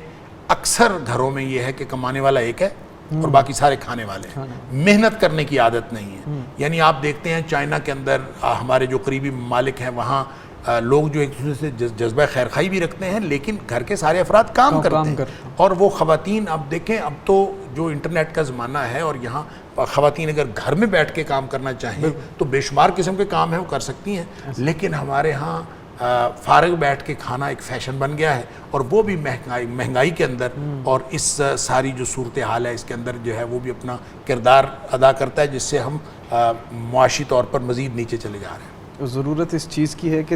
اکثر گھروں میں یہ ہے کہ کمانے والا ایک ہے اور باقی سارے کھانے والے ہیں، محنت کرنے کی عادت نہیں ہے۔ یعنی آپ دیکھتے ہیں چائنا کے اندر، ہمارے جو قریبی ممالک ہیں، وہاں لوگ جو ایک دوسرے سے جذبہ خیر خواہی بھی رکھتے ہیں، لیکن گھر کے سارے افراد کام کرتے ہیں، اور وہ خواتین، اب دیکھیں اب تو جو انٹرنیٹ کا زمانہ ہے اور یہاں خواتین اگر گھر میں بیٹھ کے کام کرنا چاہیں تو بے شمار قسم کے کام ہیں وہ کر سکتی ہیں، لیکن ہمارے ہاں فارغ بیٹھ کے کھانا ایک فیشن بن گیا ہے، اور وہ بھی مہنگائی کے اندر اور اس ساری جو صورتحال ہے اس کے اندر جو ہے وہ بھی اپنا کردار ادا کرتا ہے، جس سے ہم معاشی طور پر مزید نیچے چلے جا رہے ہیں۔ ضرورت اس چیز کی ہے کہ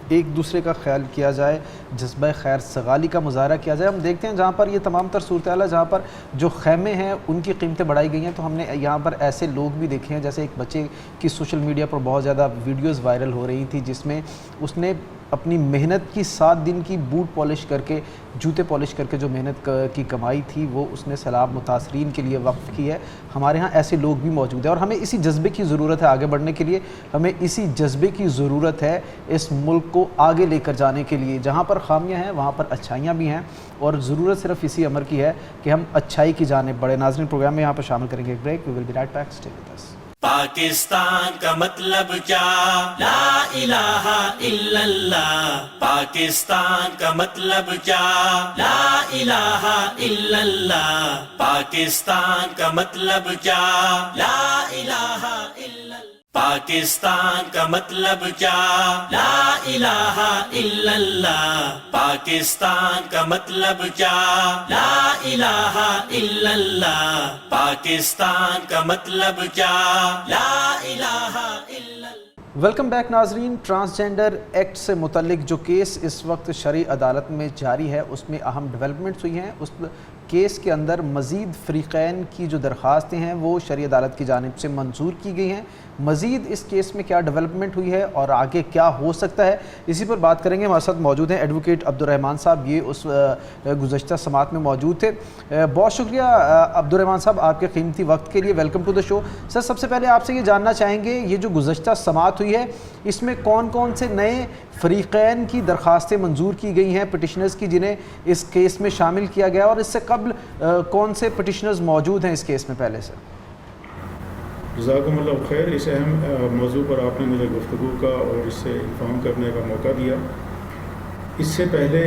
ایک دوسرے کا خیال کیا جائے، جذبہ خیر سگالی کا مظاہرہ کیا جائے۔ ہم دیکھتے ہیں جہاں پر یہ تمام تر صورتحال ہے، جہاں پر جو خیمے ہیں ان کی قیمتیں بڑھائی گئی ہیں، تو ہم نے یہاں پر ایسے لوگ بھی دیکھے ہیں، جیسے ایک بچے کی سوشل میڈیا پر بہت زیادہ ویڈیوز وائرل ہو رہی تھی جس میں اس نے اپنی محنت کی 7 دن کی بوٹ پالش کر کے، جوتے پالش کر کے جو محنت کی کمائی تھی وہ اس نے سیلاب متاثرین کے لیے وقف کی ہے۔ ہمارے ہاں ایسے لوگ بھی موجود ہیں، اور ہمیں اسی جذبے کی ضرورت ہے آگے بڑھنے کے لیے، ہمیں اسی جذبے کی ضرورت ہے اس ملک کو آگے لے کر جانے کے لیے۔ جہاں پر خامیاں ہیں وہاں پر اچھائیاں بھی ہیں، اور ضرورت صرف اسی امر کی ہے کہ ہم اچھائی کی جانب بڑھیں۔ ناظرین، پروگرام میں یہاں پر شامل کریں گے ایک break, we will be right back, stay with us. Pakistan کا مطلب کیا؟ لا الہ الا اللہ۔ پاکستان کا مطلب کیا؟ لا الہ الا اللہ۔ پاکستان کا مطلب کیا؟ لا الہ الا اللہ۔ پاکستان کا مطلب کیا؟ لا الہ الا اللہ۔ پاکستان کا مطلب کیا؟ لا الہ الا اللہ۔ پاکستان کا مطلب کیا؟ لا الہ الا اللہ۔ ویلکم بیک ناظرین۔ ٹرانسجینڈر ایکٹ سے متعلق جو کیس اس وقت شرعی عدالت میں جاری ہے اس میں اہم ڈیولپمنٹس ہوئی ہیں۔ اس کیس کے اندر مزید فریقین کی جو درخواستیں ہیں وہ شرعی عدالت کی جانب سے منظور کی گئی ہیں۔ مزید اس کیس میں کیا ڈیولپمنٹ ہوئی ہے اور آگے کیا ہو سکتا ہے، اسی پر بات کریں گے۔ ہمارے ساتھ موجود ہیں ایڈوکیٹ عبدالرحمان صاحب، یہ اس گزشتہ سماعت میں موجود تھے۔ بہت شکریہ عبدالرحمان صاحب آپ کے قیمتی وقت کے لیے، ویلکم ٹو دا شو۔ سر، سب سے پہلے آپ سے یہ جاننا چاہیں گے یہ جو گزشتہ سماعت ہوئی ہے اس میں کون کون سے نئے فریقین کی درخواستیں منظور کی گئی ہیں، پٹیشنرز کی، جنہیں اس کیس میں شامل کیا گیا، اور اس سے قبل کون سے پٹیشنرز موجود ہیں اس کیس میں پہلے سے؟ جزاکم اللہ خیر، اس اہم موضوع پر آپ نے مجھے گفتگو کا اور اس سے انفارم کرنے کا موقع دیا۔ اس سے پہلے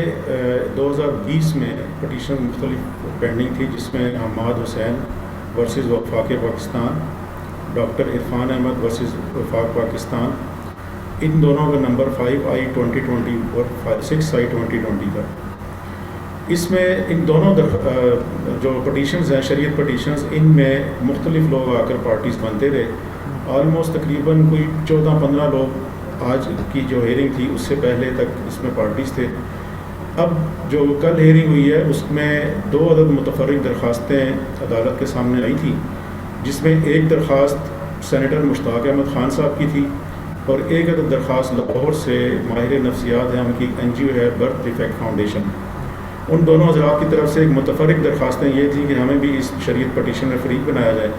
2020 میں پٹیشن مختلف پینڈنگ تھی، جس میں حماد حسین ورسز وفاق پاکستان، ڈاکٹر عرفان احمد ورسز وفاق پاکستان، ان دونوں کا نمبر 5I-2020 اور 6I-2020 تھا۔ اس میں ان دونوں جو پٹیشنز ہیں شریعت پٹیشنز، ان میں مختلف لوگ آ کر پارٹیز بنتے رہے۔ آلموسٹ تقریباً کوئی 14-15 لوگ آج کی جو ہیئرنگ تھی اس سے پہلے تک اس میں پارٹیز تھے۔ اب جو کل ہیئرنگ ہوئی ہے اس میں 2 عدد متفرق درخواستیں عدالت کے سامنے آئی تھیں، جس میں ایک درخواست سینیٹر مشتاق احمد خان صاحب کی تھی اور ایک عدد درخواست لاہور سے ماہر نفسیات ہیں، ان کی NGO ہے برتھ ڈیفیکٹ فاؤنڈیشن۔ ان دونوں حضرات کی طرف سے ایک متفرق درخواستیں یہ تھیں کہ ہمیں بھی اس شریعت پٹیشن میں فریق بنایا جائے،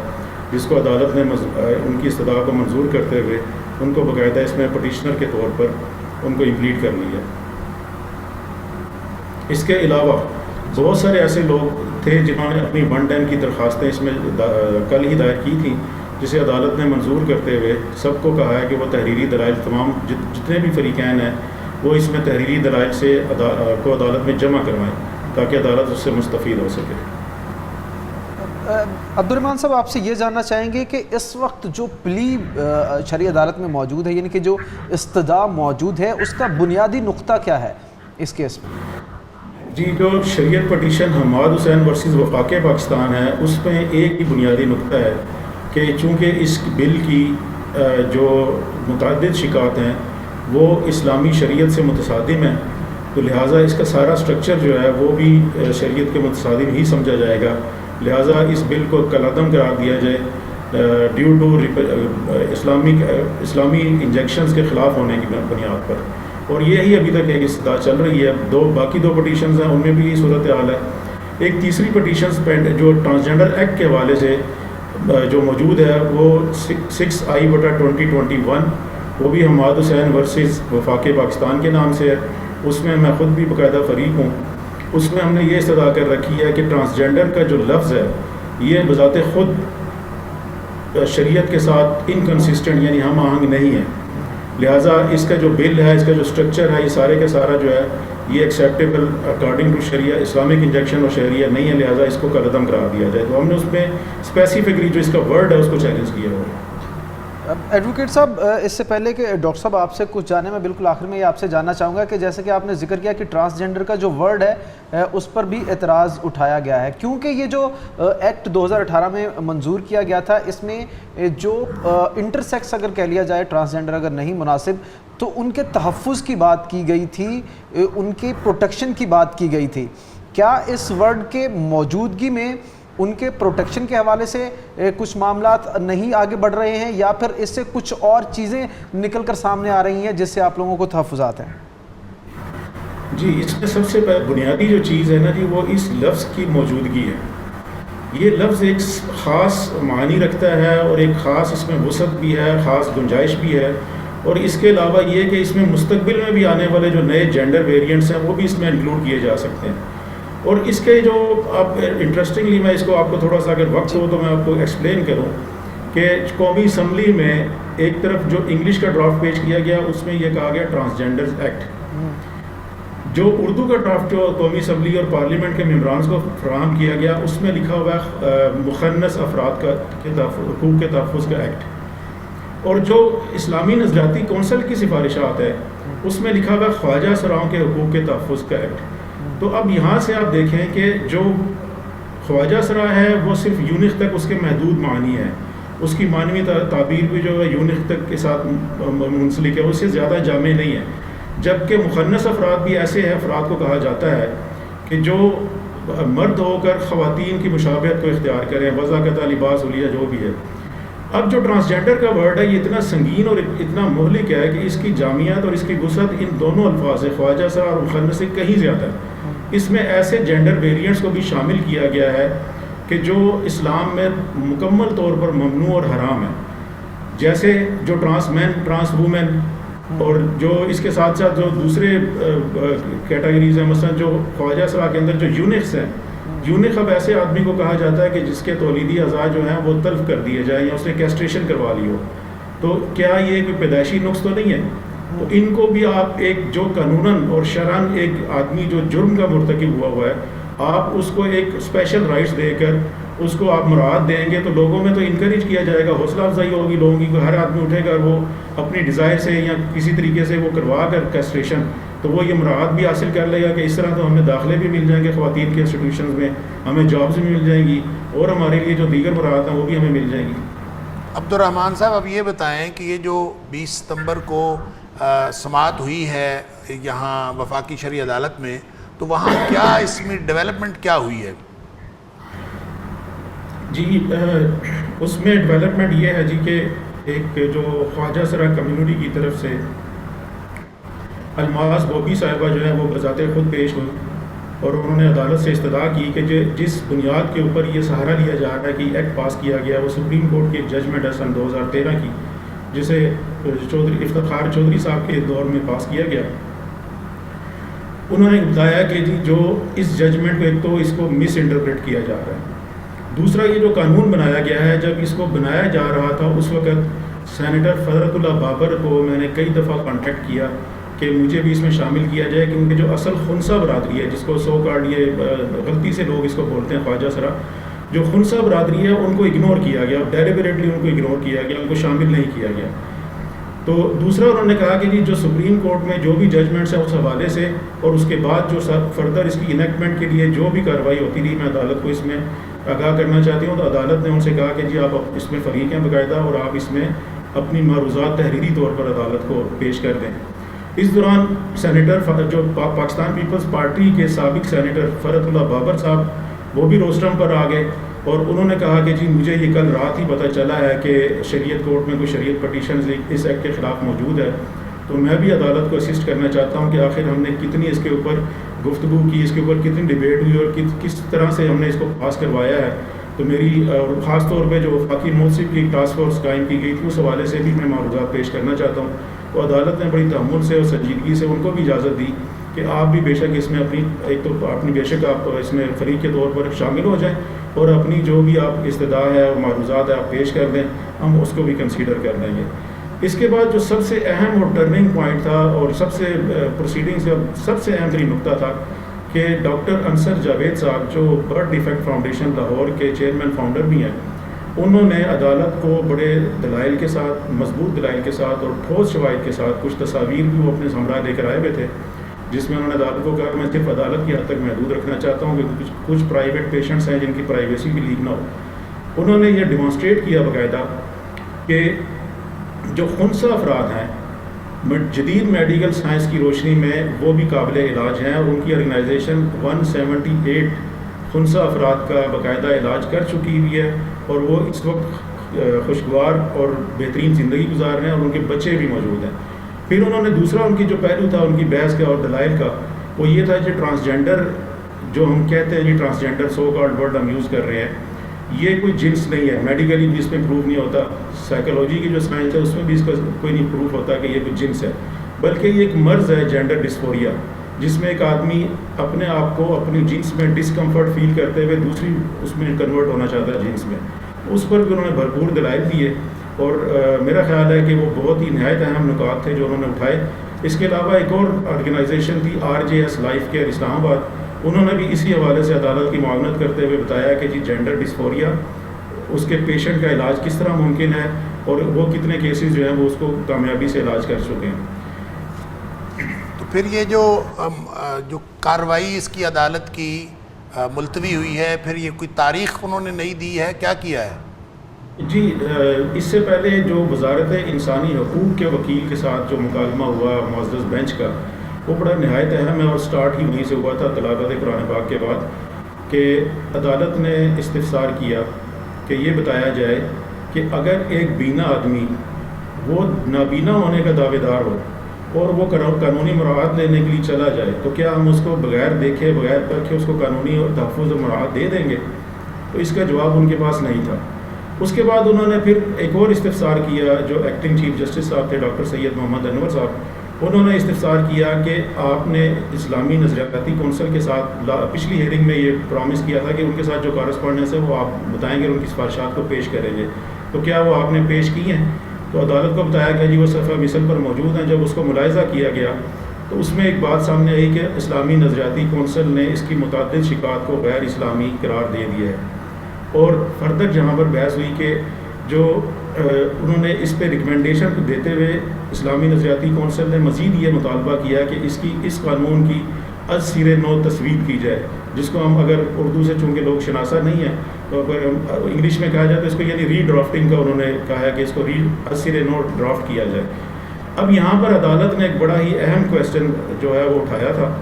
جس کو عدالت نے ان کی استدعا کو منظور کرتے ہوئے ان کو باقاعدہ اس میں پٹیشنر کے طور پر ان کو امپلیٹ کر لیا۔ اس کے علاوہ بہت سارے ایسے لوگ تھے جنہوں نے اپنی 110 کی درخواستیں اس میں کل ہی دائر کی تھیں، جسے عدالت نے منظور کرتے ہوئے سب کو کہا ہے کہ وہ تحریری دلائل تمام جتنے بھی فریقین ہیں وہ اس میں تحریری دلائل سے کو عدالت میں جمع کروائیں تاکہ عدالت اس سے مستفید ہو سکے۔ عبدالرحمن صاحب، آپ سے یہ جاننا چاہیں گے کہ اس وقت جو پلی شرعی عدالت میں موجود ہے، یعنی کہ جو استدعا موجود ہے، اس کا بنیادی نقطہ کیا ہے اس کیس میں؟ جی، جو شریعت پٹیشن حماد حسین ورسز وفاق پاکستان ہے، اس میں ایک ہی بنیادی نقطہ ہے کہ چونکہ اس بل کی جو متعدد شکایات ہیں وہ اسلامی شریعت سے متصادم ہیں، تو لہٰذا اس کا سارا سٹرکچر جو ہے وہ بھی شریعت کے متصادم ہی سمجھا جائے گا، لہٰذا اس بل کو کالعدم قرار دیا جائے ڈیو ٹو اسلامی انجیکشنز کے خلاف ہونے کی بنیاد پر۔ اور یہی ابھی تک ایک استدعا چل رہی ہے۔ باقی 2 پٹیشنز ہیں، ان میں بھی یہی صورتحال ہے۔ ایک تیسری پٹیشنز جو ٹرانسجنڈر ایکٹ کے حوالے سے جو موجود ہے وہ 6I/2021، وہ بھی حماد حسین ورسز وفاق پاکستان کے نام سے ہے۔ اس میں میں خود بھی باقاعدہ فریق ہوں۔ اس میں ہم نے یہ استدعا کر رکھی ہے کہ ٹرانسجنڈر کا جو لفظ ہے یہ بذات خود شریعت کے ساتھ انکنسسٹنٹ یعنی ہم آہنگ نہیں ہے، لہٰذا اس کا جو بل ہے، اس کا جو سٹرکچر ہے، یہ سارے کا سارا جو ہے یہ ایکسیپٹیبل اکارڈنگ ٹو شریعہ اسلامک انجیکشن اور شریعہ نہیں ہے، لہٰذا اس کو کالعدم قرار دیا جائے۔ تو ہم نے اس میں اسپیسیفکلی جو اس کا ورڈ ہے اس کو چیلنج کیا ہوا ہے۔ ایڈوکیٹ صاحب، اس سے پہلے کہ ڈاکٹر صاحب آپ سے کچھ جانے، میں بالکل آخر میں یہ آپ سے جاننا چاہوں گا کہ جیسے کہ آپ نے ذکر کیا کہ ٹرانسجنڈر کا جو ورڈ ہے اس پر بھی اعتراض اٹھایا گیا ہے، کیونکہ یہ جو ایکٹ 2018 میں منظور کیا گیا تھا، اس میں جو انٹرسیکس اگر کہہ لیا جائے، ٹرانسجنڈر اگر نہیں مناسب، تو ان کے تحفظ کی بات کی گئی تھی، ان کے پروٹیکشن کی بات کی گئی تھی۔ کیا اس ورڈ کے موجودگی میں ان کے پروٹیکشن کے حوالے سے کچھ معاملات نہیں آگے بڑھ رہے ہیں، یا پھر اس سے کچھ اور چیزیں نکل کر سامنے آ رہی ہیں جس سے آپ لوگوں کو تحفظات ہیں؟ جی، اس میں سب سے بنیادی جو چیز ہے نا جی، وہ اس لفظ کی موجودگی ہے۔ یہ لفظ ایک خاص معنی رکھتا ہے اور ایک خاص اس میں وسعت بھی ہے، خاص گنجائش بھی ہے، اور اس کے علاوہ یہ کہ اس میں مستقبل میں بھی آنے والے جو نئے جینڈر ویریئنٹس ہیں وہ بھی اس میں انکلوڈ کیے جا سکتے ہیں۔ اور اس کے جو آپ انٹرسٹنگلی میں اس کو آپ کو تھوڑا سا اگر وقت ہو تو میں آپ کو ایکسپلین کروں کہ قومی اسمبلی میں ایک طرف جو انگلش کا ڈرافٹ پیش کیا گیا اس میں یہ کہا گیا ٹرانسجنڈر ایکٹ، جو اردو کا ڈرافٹ جو قومی اسمبلی اور پارلیمنٹ کے ممبران کو فراہم کیا گیا اس میں لکھا ہوا ہے مخنث افراد کا حقوق کے تحفظ کا ایکٹ، اور جو اسلامی نظریاتی کونسل کی سفارشات ہے اس میں لکھا ہوا ہے خواجہ سراؤں کے حقوق کے تحفظ کا ایکٹ۔ تو اب یہاں سے آپ دیکھیں کہ جو خواجہ سرا ہے وہ صرف یونخ تک اس کے محدود معنی ہے، اس کی معنوی تعبیر بھی جو ہے یونخ تک کے ساتھ منسلک ہے، اس سے زیادہ جامع نہیں ہے، جبکہ مخنث افراد بھی ایسے افراد کو کہا جاتا ہے کہ جو مرد ہو کر خواتین کی مشابہت کو اختیار کریں، وضاقتہ لباس ولیہ جو بھی ہے۔ اب جو ٹرانسجنڈر کا ورڈ ہے یہ اتنا سنگین اور اتنا مہلک ہے کہ اس کی جامعیت اور اس کی وسعت ان دونوں الفاظ سے خواجہ سرا اور مخنث سے کہیں زیادہ ہے۔ اس میں ایسے جینڈر ویریئنٹس کو بھی شامل کیا گیا ہے کہ جو اسلام میں مکمل طور پر ممنوع اور حرام ہے، جیسے جو ٹرانس مین، ٹرانس وومن، اور جو اس کے ساتھ ساتھ جو دوسرے کیٹیگریز ہیں، مثلا جو خواجہ سرا کے اندر جو یونکس ہیں، جون خب ایسے آدمی کو کہا جاتا ہے کہ جس کے تولیدی اعضاء جو ہیں وہ تلف کر دیے جائیں یا اس نے کیسٹریشن کروا لی ہو. تو کیا یہ کوئی پیدائشی نقص تو نہیں ہے؟ تو ان کو بھی آپ ایک جو قانوناً اور شرعاً ایک آدمی جو جرم کا مرتکب ہوا ہے آپ اس کو ایک اسپیشل رائٹس دے کر اس کو آپ مراعات دیں گے تو لوگوں میں تو انکریج کیا جائے گا, حوصلہ افزائی ہوگی لوگوں کی, ہر آدمی اٹھے گا وہ اپنی ڈیزائر سے یا کسی طریقے سے وہ کروا کر کیسٹریشن تو وہ یہ مراعات بھی حاصل کر لے گا کہ اس طرح تو ہمیں داخلے بھی مل جائیں گے خواتین کے انسٹیٹیوشنز میں, ہمیں جابز بھی مل جائیں گی اور ہمارے لیے جو دیگر مراعات ہیں وہ بھی ہمیں مل جائیں گی. عبدالرحمن صاحب اب یہ بتائیں کہ یہ جو 20 ستمبر کو سماعت ہوئی ہے یہاں وفاقی شرعی عدالت میں تو وہاں کیا اس میں ڈیولپمنٹ کیا ہوئی ہے؟ جی اس میں ڈیولپمنٹ یہ ہے جی کہ ایک جو خواجہ سرا کمیونٹی کی طرف سے الماس بوبی صاحبہ جو ہے وہ بذات خود پیش ہوئی اور انہوں نے عدالت سے استدعا کی کہ جس بنیاد کے اوپر یہ سہارا لیا جا رہا ہے کہ ایکٹ پاس کیا گیا وہ سپریم کورٹ کی ایک ججمنٹ ہے سن 2013 کی جسے افتخار چودھری صاحب کے دور میں پاس کیا گیا. انہوں نے بتایا کہ جی جو اس ججمنٹ کو ایک تو اس کو مس انٹرپریٹ کیا جا رہا ہے, دوسرا یہ جو قانون بنایا گیا ہے جب اس کو بنایا جا رہا تھا اس وقت سینیٹر فضرت اللہ بابر کو میں نے کئی دفعہ کانٹیکٹ کیا کہ مجھے بھی اس میں شامل کیا جائے کیونکہ جو اصل خنسا برادری ہے جس کو سو کارڈ یہ غلطی سے لوگ اس کو بولتے ہیں خواجہ سرا, جو خنسا برادری ہے ان کو اگنور کیا گیا, ڈیلیبریٹلی ان کو اگنور کیا گیا, ان کو شامل نہیں کیا گیا. تو دوسرا انہوں نے کہا کہ جی جو سپریم کورٹ میں جو بھی ججمنٹس ہیں اس حوالے سے اور اس کے بعد جو فردر اس کی انیکٹمنٹ کے لیے جو بھی کارروائی ہوتی رہی میں عدالت کو اس میں آگاہ کرنا چاہتی ہوں. تو عدالت نے ان سے کہا کہ جی آپ اس میں فریق ہیں باقاعدہ اور آپ اس میں اپنی معروضات تحریری طور پر عدالت کو پیش کر دیں. اس دوران سینیٹر جو پاکستان پیپلز پارٹی کے سابق سینیٹر فرت اللہ بابر صاحب وہ بھی روسٹرم پر آ گئے اور انہوں نے کہا کہ جی مجھے یہ کل رات ہی پتہ چلا ہے کہ شریعت کورٹ میں کوئی شریعت پٹیشنز اس ایکٹ کے خلاف موجود ہے, تو میں بھی عدالت کو اسسٹ کرنا چاہتا ہوں کہ آخر ہم نے کتنی اس کے اوپر گفتگو کی, اس کے اوپر کتنی ڈیبیٹ ہوئی اور کس طرح سے ہم نے اس کو پاس کروایا ہے. تو میری اور خاص طور پہ جو وفاقی منصف کی ٹاسک فورس قائم کی گئی تھی اس حوالے سے بھی میں معروضات پیش کرنا چاہتا ہوں. تو عدالت نے بڑی تحمل سے اور سنجیدگی سے ان کو بھی اجازت دی کہ آپ بھی بے شک اس میں اپنی بے شک آپ اس میں فریق کے طور پر شامل ہو جائیں اور اپنی جو بھی آپ استدعا ہے اور معروضات ہے آپ پیش کر دیں, ہم اس کو بھی کنسیڈر کر لیں گے. اس کے بعد جو سب سے اہم اور ٹرننگ پوائنٹ تھا اور سب سے پروسیڈنگس کا سب سے اہم ترین نقطہ تھا کہ ڈاکٹر انصر جاوید صاحب جو برتھ ڈیفیکٹ فاؤنڈیشن لاہور کے چیئرمین فاؤنڈر بھی ہیں, انہوں نے عدالت کو بڑے دلائل کے ساتھ, مضبوط دلائل کے ساتھ اور ٹھوس شواہد کے ساتھ کچھ تصاویر بھی وہ اپنے ہمراہ لے کر آئے ہوئے تھے جس میں انہوں نے عدالت کو کہا کہ میں صرف عدالت کی حد تک محدود رکھنا چاہتا ہوں کہ کچھ پرائیویٹ پیشنٹس ہیں جن کی پرائیویسی بھی لیک نہ ہو. انہوں نے یہ ڈیمانسٹریٹ کیا باقاعدہ کہ جو خنسا افراد ہیں جدید میڈیکل سائنس کی روشنی میں وہ بھی قابل علاج ہیں اور ان کی آرگنائزیشن 178 خنسا افراد کا باقاعدہ علاج کر چکی ہوئی ہے اور وہ اس وقت خوشگوار اور بہترین زندگی گزار رہے ہیں اور ان کے بچے بھی موجود ہیں. پھر انہوں نے دوسرا ان کی جو پہلو تھا ان کی بحث کا اور دلائل کا وہ یہ تھا کہ ٹرانسجینڈر جو ہم کہتے ہیں یہ ٹرانسجینڈر سو کالڈ ورڈ ہم یوز کر رہے ہیں, یہ کوئی جنس نہیں ہے, میڈیکلی بھی اس میں پروف نہیں ہوتا, سائیکالوجی کی جو سائنس ہے اس میں بھی اس کا کوئی نہیں پروف ہوتا کہ یہ کوئی جنس ہے, بلکہ یہ ایک مرض ہے جینڈر ڈسفوریا جس میں ایک آدمی اپنے آپ کو اپنی جنس میں ڈسکمفرٹ فیل کرتے ہوئے دوسری اس میں کنورٹ ہونا چاہتا ہے جنس میں. اس پر بھی انہوں نے بھرپور دلائل دیے اور میرا خیال ہے کہ وہ بہت ہی نہایت اہم نکات تھے جو انہوں نے اٹھائے. اس کے علاوہ ایک اور آرگنائزیشن تھی RJS لائف کیئر اسلام آباد, انہوں نے بھی اسی حوالے سے عدالت کی معاونت کرتے ہوئے بتایا کہ جی جینڈر ڈسفوریا اس کے پیشنٹ کا علاج کس طرح ممکن ہے اور وہ کتنے کیسز جو ہیں وہ اس کو کامیابی سے علاج کر چکے ہیں. تو پھر یہ جو کارروائی اس کی عدالت کی ملتوی ہوئی ہے, پھر یہ کوئی تاریخ انہوں نے نہیں دی ہے, کیا کیا ہے؟ جی اس سے پہلے جو وزارت انسانی حقوق کے وکیل کے ساتھ جو مکالمہ ہوا معزز بینچ کا وہ بڑا نہایت اہم ہے اور سٹارٹ ہی وہیں سے ہوا تھا تلاوت قرآن پاک کے بعد کہ عدالت نے استفسار کیا کہ یہ بتایا جائے کہ اگر ایک بینا آدمی وہ نابینا ہونے کا دعوے دار ہو اور وہ قانونی مراعات لینے کے لیے چلا جائے تو کیا ہم اس کو بغیر دیکھے بغیر پرکھے اس کو قانونی اور تحفظ اور مراعات دے دیں گے؟ تو اس کا جواب ان کے پاس نہیں تھا. اس کے بعد انہوں نے پھر ایک اور استفسار کیا جو ایکٹنگ چیف جسٹس صاحب تھے ڈاکٹر سید محمد انور صاحب, انہوں نے استفسار کیا کہ آپ نے اسلامی نظریاتی کونسل کے ساتھ پچھلی ہیئرنگ میں یہ پرومس کیا تھا کہ ان کے ساتھ جو کارسپونڈنس ہے وہ آپ بتائیں گے اور ان کی سفارشات کو پیش کریں گے، تو کیا وہ آپ نے پیش کی ہیں؟ تو عدالت کو بتایا گیا جی وہ صفحہ مثل پر موجود ہیں. جب اس کو ملاحظہ کیا گیا تو اس میں ایک بات سامنے آئی کہ اسلامی نظریاتی کونسل نے اس کی متعدد شکایات کو غیر اسلامی قرار دے دیا ہے. اور فردر جہاں پر بحث ہوئی کہ جو انہوں نے اس پہ ریکمنڈیشن دیتے ہوئے اسلامی نظریاتی کونسل نے مزید یہ مطالبہ کیا کہ اس قانون کی از سر نو تصویب کی جائے، جس کو ہم اگر اردو سے چونکہ لوگ شناسہ نہیں ہیں تو انگلش میں کہا جاتا ہے اس کو، یعنی ری ڈرافٹنگ کا انہوں نے کہا ہے کہ اس کو از سر نو ڈرافٹ کیا جائے. اب یہاں پر عدالت نے ایک بڑا ہی اہم کویسچن جو ہے وہ اٹھایا تھا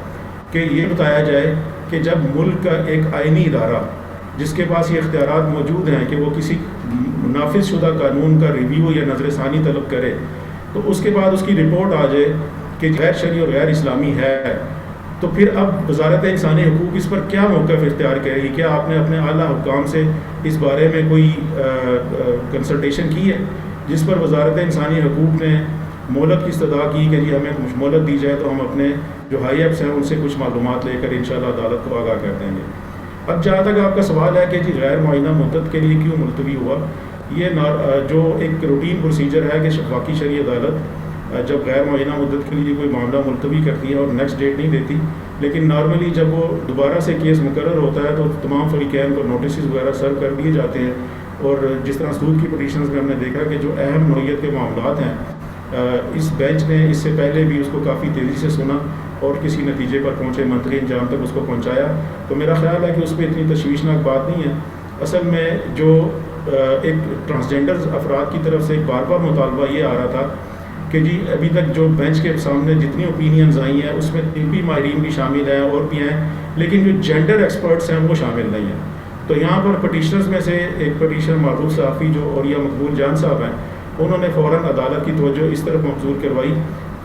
کہ یہ بتایا جائے کہ جب ملک کا ایک آئینی ادارہ جس کے پاس یہ اختیارات موجود ہیں کہ وہ کسی نافذ شدہ قانون کا ریویو یا نظر ثانی طلب کرے، تو اس کے بعد اس کی رپورٹ آ جائے کہ غیر شرعی اور غیر اسلامی ہے، تو پھر اب وزارت انسانی حقوق اس پر کیا موقف اختیار کرے گی؟ کیا آپ نے اپنے اعلیٰ حکام سے اس بارے میں کوئی کنسلٹیشن کی ہے؟ جس پر وزارت انسانی حقوق نے مہلت کی استدعا کی کہ جی ہمیں مہلت دی جائے تو ہم اپنے جو ہائی ایپس ہیں ان سے کچھ معلومات لے کر انشاءاللہ عدالت کو آگاہ کر دیں گے. اب جہاں تک آپ کا سوال ہے کہ جی غیر معینہ مدت کے لیے کیوں ملتوی ہوا، یہ جو ایک روٹین پروسیجر ہے کہ وفاقی شرعی عدالت جب غیر معینہ مدت کے لیے کوئی معاملہ ملتوی کرتی ہے اور نیکسٹ ڈیٹ نہیں دیتی، لیکن نارملی جب وہ دوبارہ سے کیس مقرر ہوتا ہے تو تمام فریقین کو نوٹسز وغیرہ سرو کر دیے جاتے ہیں. اور جس طرح سود کی پٹیشنز میں ہم نے دیکھا کہ جو اہم نوعیت کے معاملات ہیں اس بینچ نے اس سے پہلے بھی اس کو کافی تیزی سے سنا اور کسی نتیجے پر پہنچے، منطقی انجام تک اس کو پہنچایا. تو میرا خیال ہے کہ اس پہ اتنی تشویشناک بات نہیں ہے. اصل میں جو ایک ٹرانسجینڈر افراد کی طرف سے ایک بار بار مطالبہ یہ آ رہا تھا کہ جی ابھی تک جو بینچ کے سامنے جتنی اوپینینز آئی ہیں اس میں طبی ماہرین بھی شامل ہیں اور بھی ہیں، لیکن جو جینڈر ایکسپرٹس ہیں وہ شامل نہیں ہیں. تو یہاں پر پٹیشنرز میں سے ایک پٹیشنر معروف صحافی جو اوریا مقبول جان صاحب ہیں، انہوں نے فوراً عدالت کی توجہ اس طرف مبذول کروائی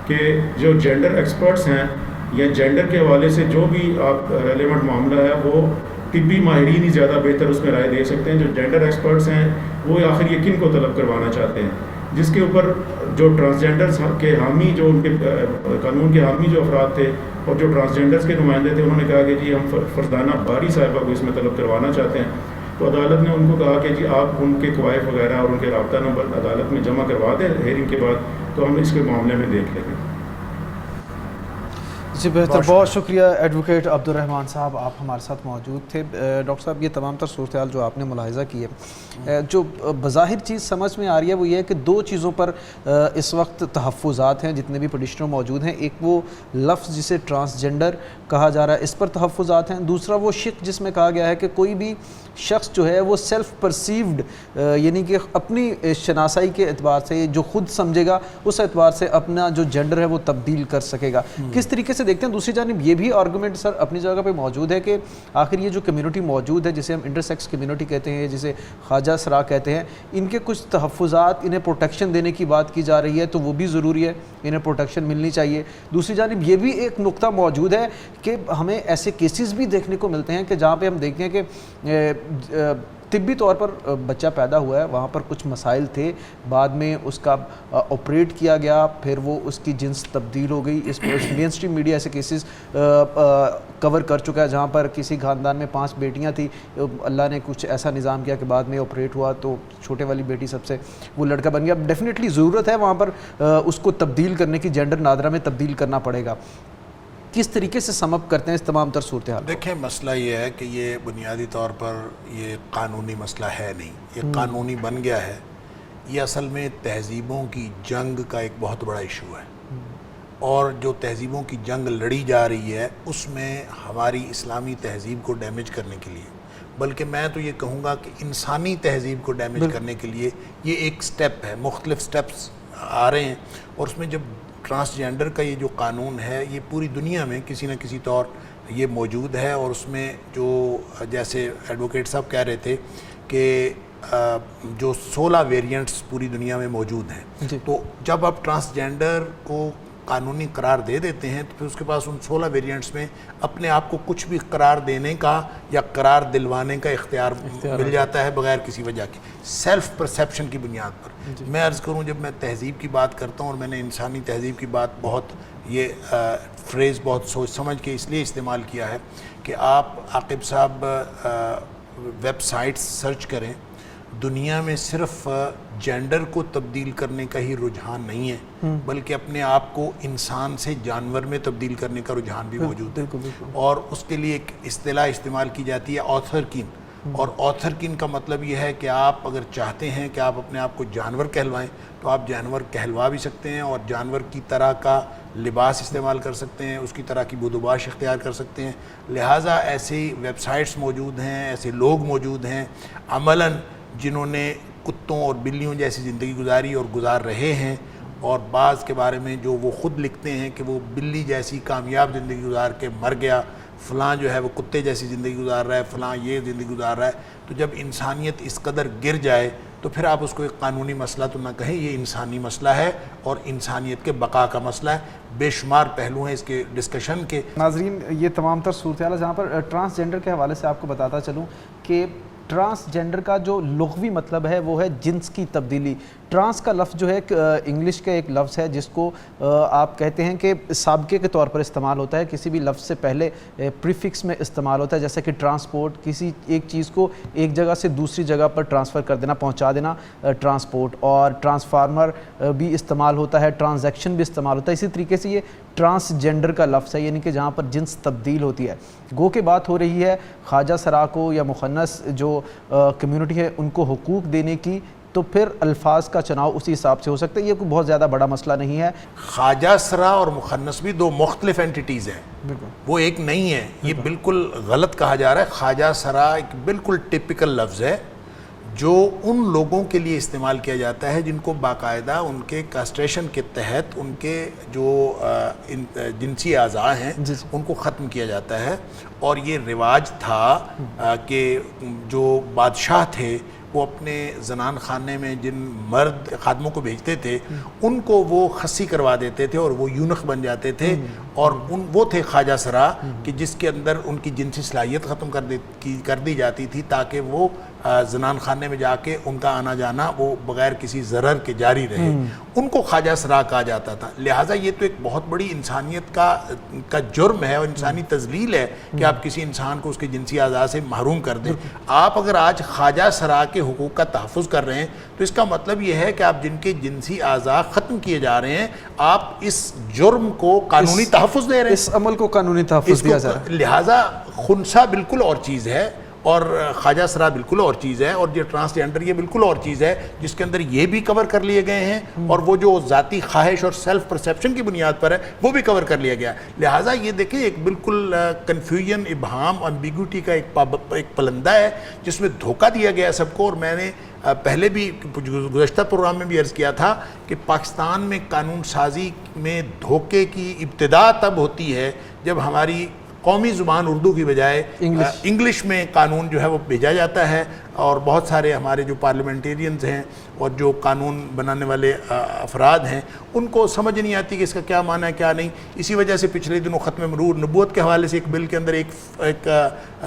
کہ جو جینڈر ایکسپرٹس ہیں یا جینڈر کے حوالے سے جو بھی آپ ریلیونٹ معاملہ ہے وہ طبی ماہرین ہی زیادہ بہتر اس میں رائے دے سکتے ہیں. جو جینڈر ایکسپرٹس ہیں وہ آخر یہ کن کو طلب کروانا چاہتے ہیں، جس کے اوپر جو ٹرانسجینڈرز کے حامی، جو ان کے قانون کے حامی جو افراد تھے اور جو ٹرانسجینڈرز کے نمائندے تھے، انہوں نے کہا کہ جی ہم فرزانہ باری صاحبہ کو اس میں طلب کروانا چاہتے ہیں. تو عدالت نے ان کو کہا کہ جی آپ ان کے کوائف وغیرہ اور ان کے رابطہ نمبر عدالت میں جمع کروا دیں ہیئرنگ کے بعد، تو ہم اس کے معاملے میں دیکھ لیں گے. جی بہتر، بہت شکریہ ایڈوکیٹ عبد الرحمان صاحب، آپ ہمارے ساتھ موجود تھے. ڈاکٹر صاحب یہ تمام تر صورتحال جو آپ نے ملاحظہ کی ہے، جو بظاہر چیز سمجھ میں آ رہی ہے وہ یہ ہے کہ دو چیزوں پر اس وقت تحفظات ہیں جتنے بھی پٹیشنر موجود ہیں. ایک وہ لفظ جسے ٹرانسجینڈر کہا جا رہا ہے اس پر تحفظات ہیں، دوسرا وہ شق جس میں کہا گیا ہے کہ کوئی بھی شخص جو ہے وہ سیلف پرسیوڈ یعنی کہ اپنی شناسائی کے اعتبار سے جو خود سمجھے گا اس اعتبار سے اپنا جو جینڈر ہے وہ تبدیل کر سکے گا. کس طریقے سے دیکھتے ہیں؟ دوسری جانب یہ بھی آرگومنٹ سر اپنی جگہ پہ موجود ہے کہ آخر یہ جو کمیونٹی موجود ہے جسے ہم انٹرسیکس کمیونٹی کہتے ہیں، جسے خواجہ سرا کہتے ہیں، ان کے کچھ تحفظات، انہیں پروٹیکشن دینے کی بات کی جا رہی ہے تو وہ بھی ضروری ہے، انہیں پروٹیکشن ملنی چاہیے. دوسری جانب یہ بھی ایک نقطہ موجود ہے کہ ہمیں ایسے کیسز بھی دیکھنے کو ملتے ہیں کہ جہاں پہ ہم دیکھیں کہ طبی طور پر بچہ پیدا ہوا ہے، وہاں پر کچھ مسائل تھے، بعد میں اس کا آپریٹ کیا گیا، پھر وہ اس کی جنس تبدیل ہو گئی. اس مین اسٹریم میڈیا ایسے کیسز کور کر چکا ہے جہاں پر کسی خاندان میں 5 بیٹیاں تھیں، اللہ نے کچھ ایسا نظام کیا کہ بعد میں آپریٹ ہوا تو چھوٹے والی بیٹی سب سے وہ لڑکا بن گیا. ڈیفینیٹلی ضرورت ہے وہاں پر اس کو تبدیل کرنے کی، جینڈر نادرہ میں تبدیل کرنا پڑے گا. کس طریقے سے سم اپ کرتے ہیں اس تمام تر صورتحال؟ دیکھیں مسئلہ یہ ہے کہ یہ بنیادی طور پر یہ قانونی مسئلہ ہے نہیں، یہ قانونی بن گیا ہے. یہ اصل میں تہذیبوں کی جنگ کا ایک بہت بڑا ایشو ہے، اور جو تہذیبوں کی جنگ لڑی جا رہی ہے اس میں ہماری اسلامی تہذیب کو ڈیمیج کرنے کے لیے، بلکہ میں تو یہ کہوں گا کہ انسانی تہذیب کو ڈیمیج کرنے کے لیے یہ ایک سٹیپ ہے. مختلف سٹیپس آ رہے ہیں، اور اس میں جب ٹرانسجینڈر کا یہ جو قانون ہے یہ پوری دنیا میں کسی نہ کسی طور یہ موجود ہے، اور اس میں جو جیسے ایڈوکیٹ صاحب کہہ رہے تھے کہ جو 16 ویریئنٹس پوری دنیا میں موجود ہیں. تو جب آپ ٹرانسجینڈر کو قانونی قرار دے دیتے ہیں تو پھر اس کے پاس ان 16 ویریئنٹس میں اپنے آپ کو کچھ بھی قرار دینے کا یا قرار دلوانے کا اختیار مل جاتا ہے بغیر کسی وجہ کے، سیلف پرسیپشن کی بنیاد پر۔ میں عرض کروں جب میں تہذیب کی بات کرتا ہوں، اور میں نے انسانی تہذیب کی بات بہت یہ فریز بہت سوچ سمجھ کے اس لیے استعمال کیا ہے کہ آپ عاقب صاحب ویب سائٹس سرچ کریں، دنیا میں صرف جینڈر کو تبدیل کرنے کا ہی رجحان نہیں ہے بلکہ اپنے آپ کو انسان سے جانور میں تبدیل کرنے کا رجحان بھی موجود ہے، اور اس کے لیے ایک اصطلاح استعمال کی جاتی ہے آتھر کین، اور آتھر کین کا مطلب یہ ہے کہ آپ اگر چاہتے ہیں کہ آپ اپنے آپ کو جانور کہلوائیں تو آپ جانور کہلوا بھی سکتے ہیں، اور جانور کی طرح کا لباس استعمال کر سکتے ہیں، اس کی طرح کی بدوباش اختیار کر سکتے ہیں۔ لہٰذا ایسی ویب سائٹس موجود ہیں، ایسے لوگ موجود ہیں عملاً جنہوں نے کتوں اور بلیوں جیسی زندگی گزاری اور گزار رہے ہیں، اور بعض کے بارے میں جو وہ خود لکھتے ہیں کہ وہ بلی جیسی کامیاب زندگی گزار کے مر گیا، فلاں جو ہے وہ کتے جیسی زندگی گزار رہا ہے، فلاں یہ زندگی گزار رہا ہے۔ تو جب انسانیت اس قدر گر جائے تو پھر آپ اس کو ایک قانونی مسئلہ تو نہ کہیں، یہ انسانی مسئلہ ہے اور انسانیت کے بقا کا مسئلہ ہے۔ بے شمار پہلو ہیں اس کے ڈسکشن کے۔ ناظرین، یہ تمام تر صورتحال ہے جہاں پر ٹرانسجینڈر کے حوالے سے آپ کو بتاتا چلوں کہ ٹرانسجینڈر کا جو لغوی مطلب ہے وہ ہے جنس کی تبدیلی۔ ٹرانس کا لفظ جو ہے انگلش کا ایک لفظ ہے جس کو آپ کہتے ہیں کہ سابقے کے طور پر استعمال ہوتا ہے، کسی بھی لفظ سے پہلے پریفکس میں استعمال ہوتا ہے، جیسے کہ ٹرانسپورٹ، کسی ایک چیز کو ایک جگہ سے دوسری جگہ پر ٹرانسفر کر دینا، پہنچا دینا، ٹرانسپورٹ۔ اور ٹرانسفارمر بھی استعمال ہوتا ہے، ٹرانزیکشن بھی استعمال ہوتا ہے۔ اسی طریقے سے یہ ٹرانسجینڈر کا لفظ ہے، یعنی کہ جہاں پر جنس تبدیل ہوتی ہے۔ گو کہ بات ہو رہی ہے خواجہ سرا کو یا مخنث جو کمیونٹی ہے ان کو حقوق دینے کی، تو پھر الفاظ کا چناؤ اسی حساب سے ہو سکتا ہے۔ یہ کوئی بہت زیادہ بڑا مسئلہ نہیں ہے۔ خواجہ سرا اور مخنث بھی دو مختلف اینٹیٹیز ہیں، وہ ایک نہیں ہے، یہ بالکل غلط کہا جا رہا ہے۔ خواجہ سرا ایک بالکل ٹپیکل لفظ ہے جو ان لوگوں کے لیے استعمال کیا جاتا ہے جن کو باقاعدہ ان کے کاسٹریشن کے تحت ان کے جو جنسی اعضاء ہیں ان کو ختم کیا جاتا ہے۔ اور یہ رواج تھا کہ جو بادشاہ تھے وہ اپنے زنان خانے میں جن مرد خادموں کو بھیجتے تھے ان کو وہ خصی کروا دیتے تھے اور وہ یونخ بن جاتے تھے، اور وہ تھے خواجہ سرا کہ جس کے اندر ان کی جنسی صلاحیت ختم کر دی جاتی تھی تاکہ وہ زنان خانے میں جا کے ان کا آنا جانا وہ بغیر کسی ضرر کے جاری رہے، ان کو خواجہ سرا کہا جاتا تھا۔ لہٰذا یہ تو ایک بہت بڑی انسانیت کا جرم ہے اور انسانی تذلیل ہے کہ آپ کسی انسان کو اس کے جنسی اعضاء سے محروم کر دیں۔ آپ اگر آج خواجہ سرا کے حقوق کا تحفظ کر رہے ہیں تو اس کا مطلب یہ ہے کہ آپ جن کے جنسی اعضاء ختم کیے جا رہے ہیں آپ اس جرم کو قانونی تحفظ دے رہے ہیں، اس عمل کو قانونی تحفظ دیا جا رہا ہے۔ لہٰذا خنثی بالکل اور چیز ہے اور خواجہ سرا بالکل اور چیز ہے، اور یہ ٹرانسجینڈر یہ بالکل اور چیز ہے جس کے اندر یہ بھی کور کر لیے گئے ہیں، اور وہ جو ذاتی خواہش اور سیلف پرسیپشن کی بنیاد پر ہے وہ بھی کور کر لیا گیا۔ لہٰذا یہ دیکھیں ایک بالکل کنفیوژن، ابہام، امبیگوٹی کا ایک پلندہ ہے جس میں دھوکہ دیا گیا سب کو۔ اور میں نے پہلے بھی گزشتہ پروگرام میں بھی عرض کیا تھا کہ پاکستان میں قانون سازی میں دھوکے کی ابتدا تب ہوتی ہے جب ہماری قومی زبان اردو کی بجائے انگلش میں قانون جو ہے وہ بھیجا جاتا ہے، اور بہت سارے ہمارے جو پارلیمنٹیرینز ہیں اور جو قانون بنانے والے افراد ہیں ان کو سمجھ نہیں آتی کہ اس کا کیا معنی ہے کیا نہیں۔ اسی وجہ سے پچھلے دنوں ختم مرور نبوت کے حوالے سے ایک بل کے اندر ایک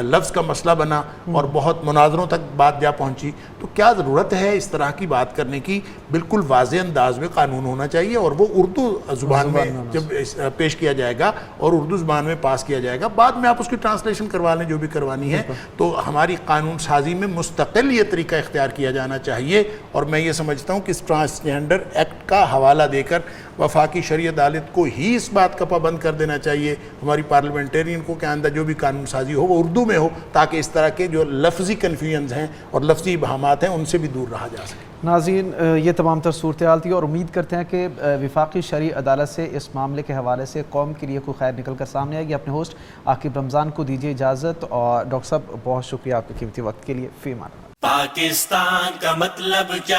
لفظ کا مسئلہ بنا اور بہت مناظروں تک بات جا پہنچی۔ تو کیا ضرورت ہے اس طرح کی بات کرنے کی؟ بالکل واضح انداز میں قانون ہونا چاہیے اور وہ اردو زبان میں جب پیش کیا جائے گا اور اردو زبان میں پاس کیا جائے گا، بعد میں آپ اس کی ٹرانسلیشن کروا لیں جو بھی کروانی ہے۔ تو ہماری قانون سازی میں مستقل یہ طریقہ اختیار کیا جانا چاہیے، اور میں یہ سمجھتا ہوں کہ اس ٹرانسجینڈر ایکٹ کا حوالہ دے کر وفاقی شرعی عدالت کو ہی اس بات کا پابند کر دینا چاہیے ہماری پارلیمنٹیرین کو کہ آئندہ جو بھی قانون سازی ہو وہ اردو میں ہو، تاکہ اس طرح کے جو لفظی کنفیوژنز ہیں اور لفظی ابہامات ہیں ان سے بھی دور رہا جا سکے۔ ناظرین، یہ تمام تر صورتحال تھی اور امید کرتے ہیں کہ وفاقی شرعی عدالت سے اس معاملے کے حوالے سے قوم کے لیے کوئی خیر نکل کر سامنے آئے گی۔ اپنے ہوسٹ عاقب رمضان کو دیجیے اجازت، اور ڈاکٹر صاحب بہت شکریہ آپ کے قیمتی وقت کے لیے۔ فی امان اللہ۔ پاکستان کا مطلب کیا؟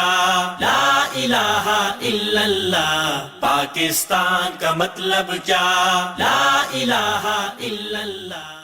لا الہ الا اللہ۔ پاکستان کا مطلب کیا؟ لا الہ الا اللہ۔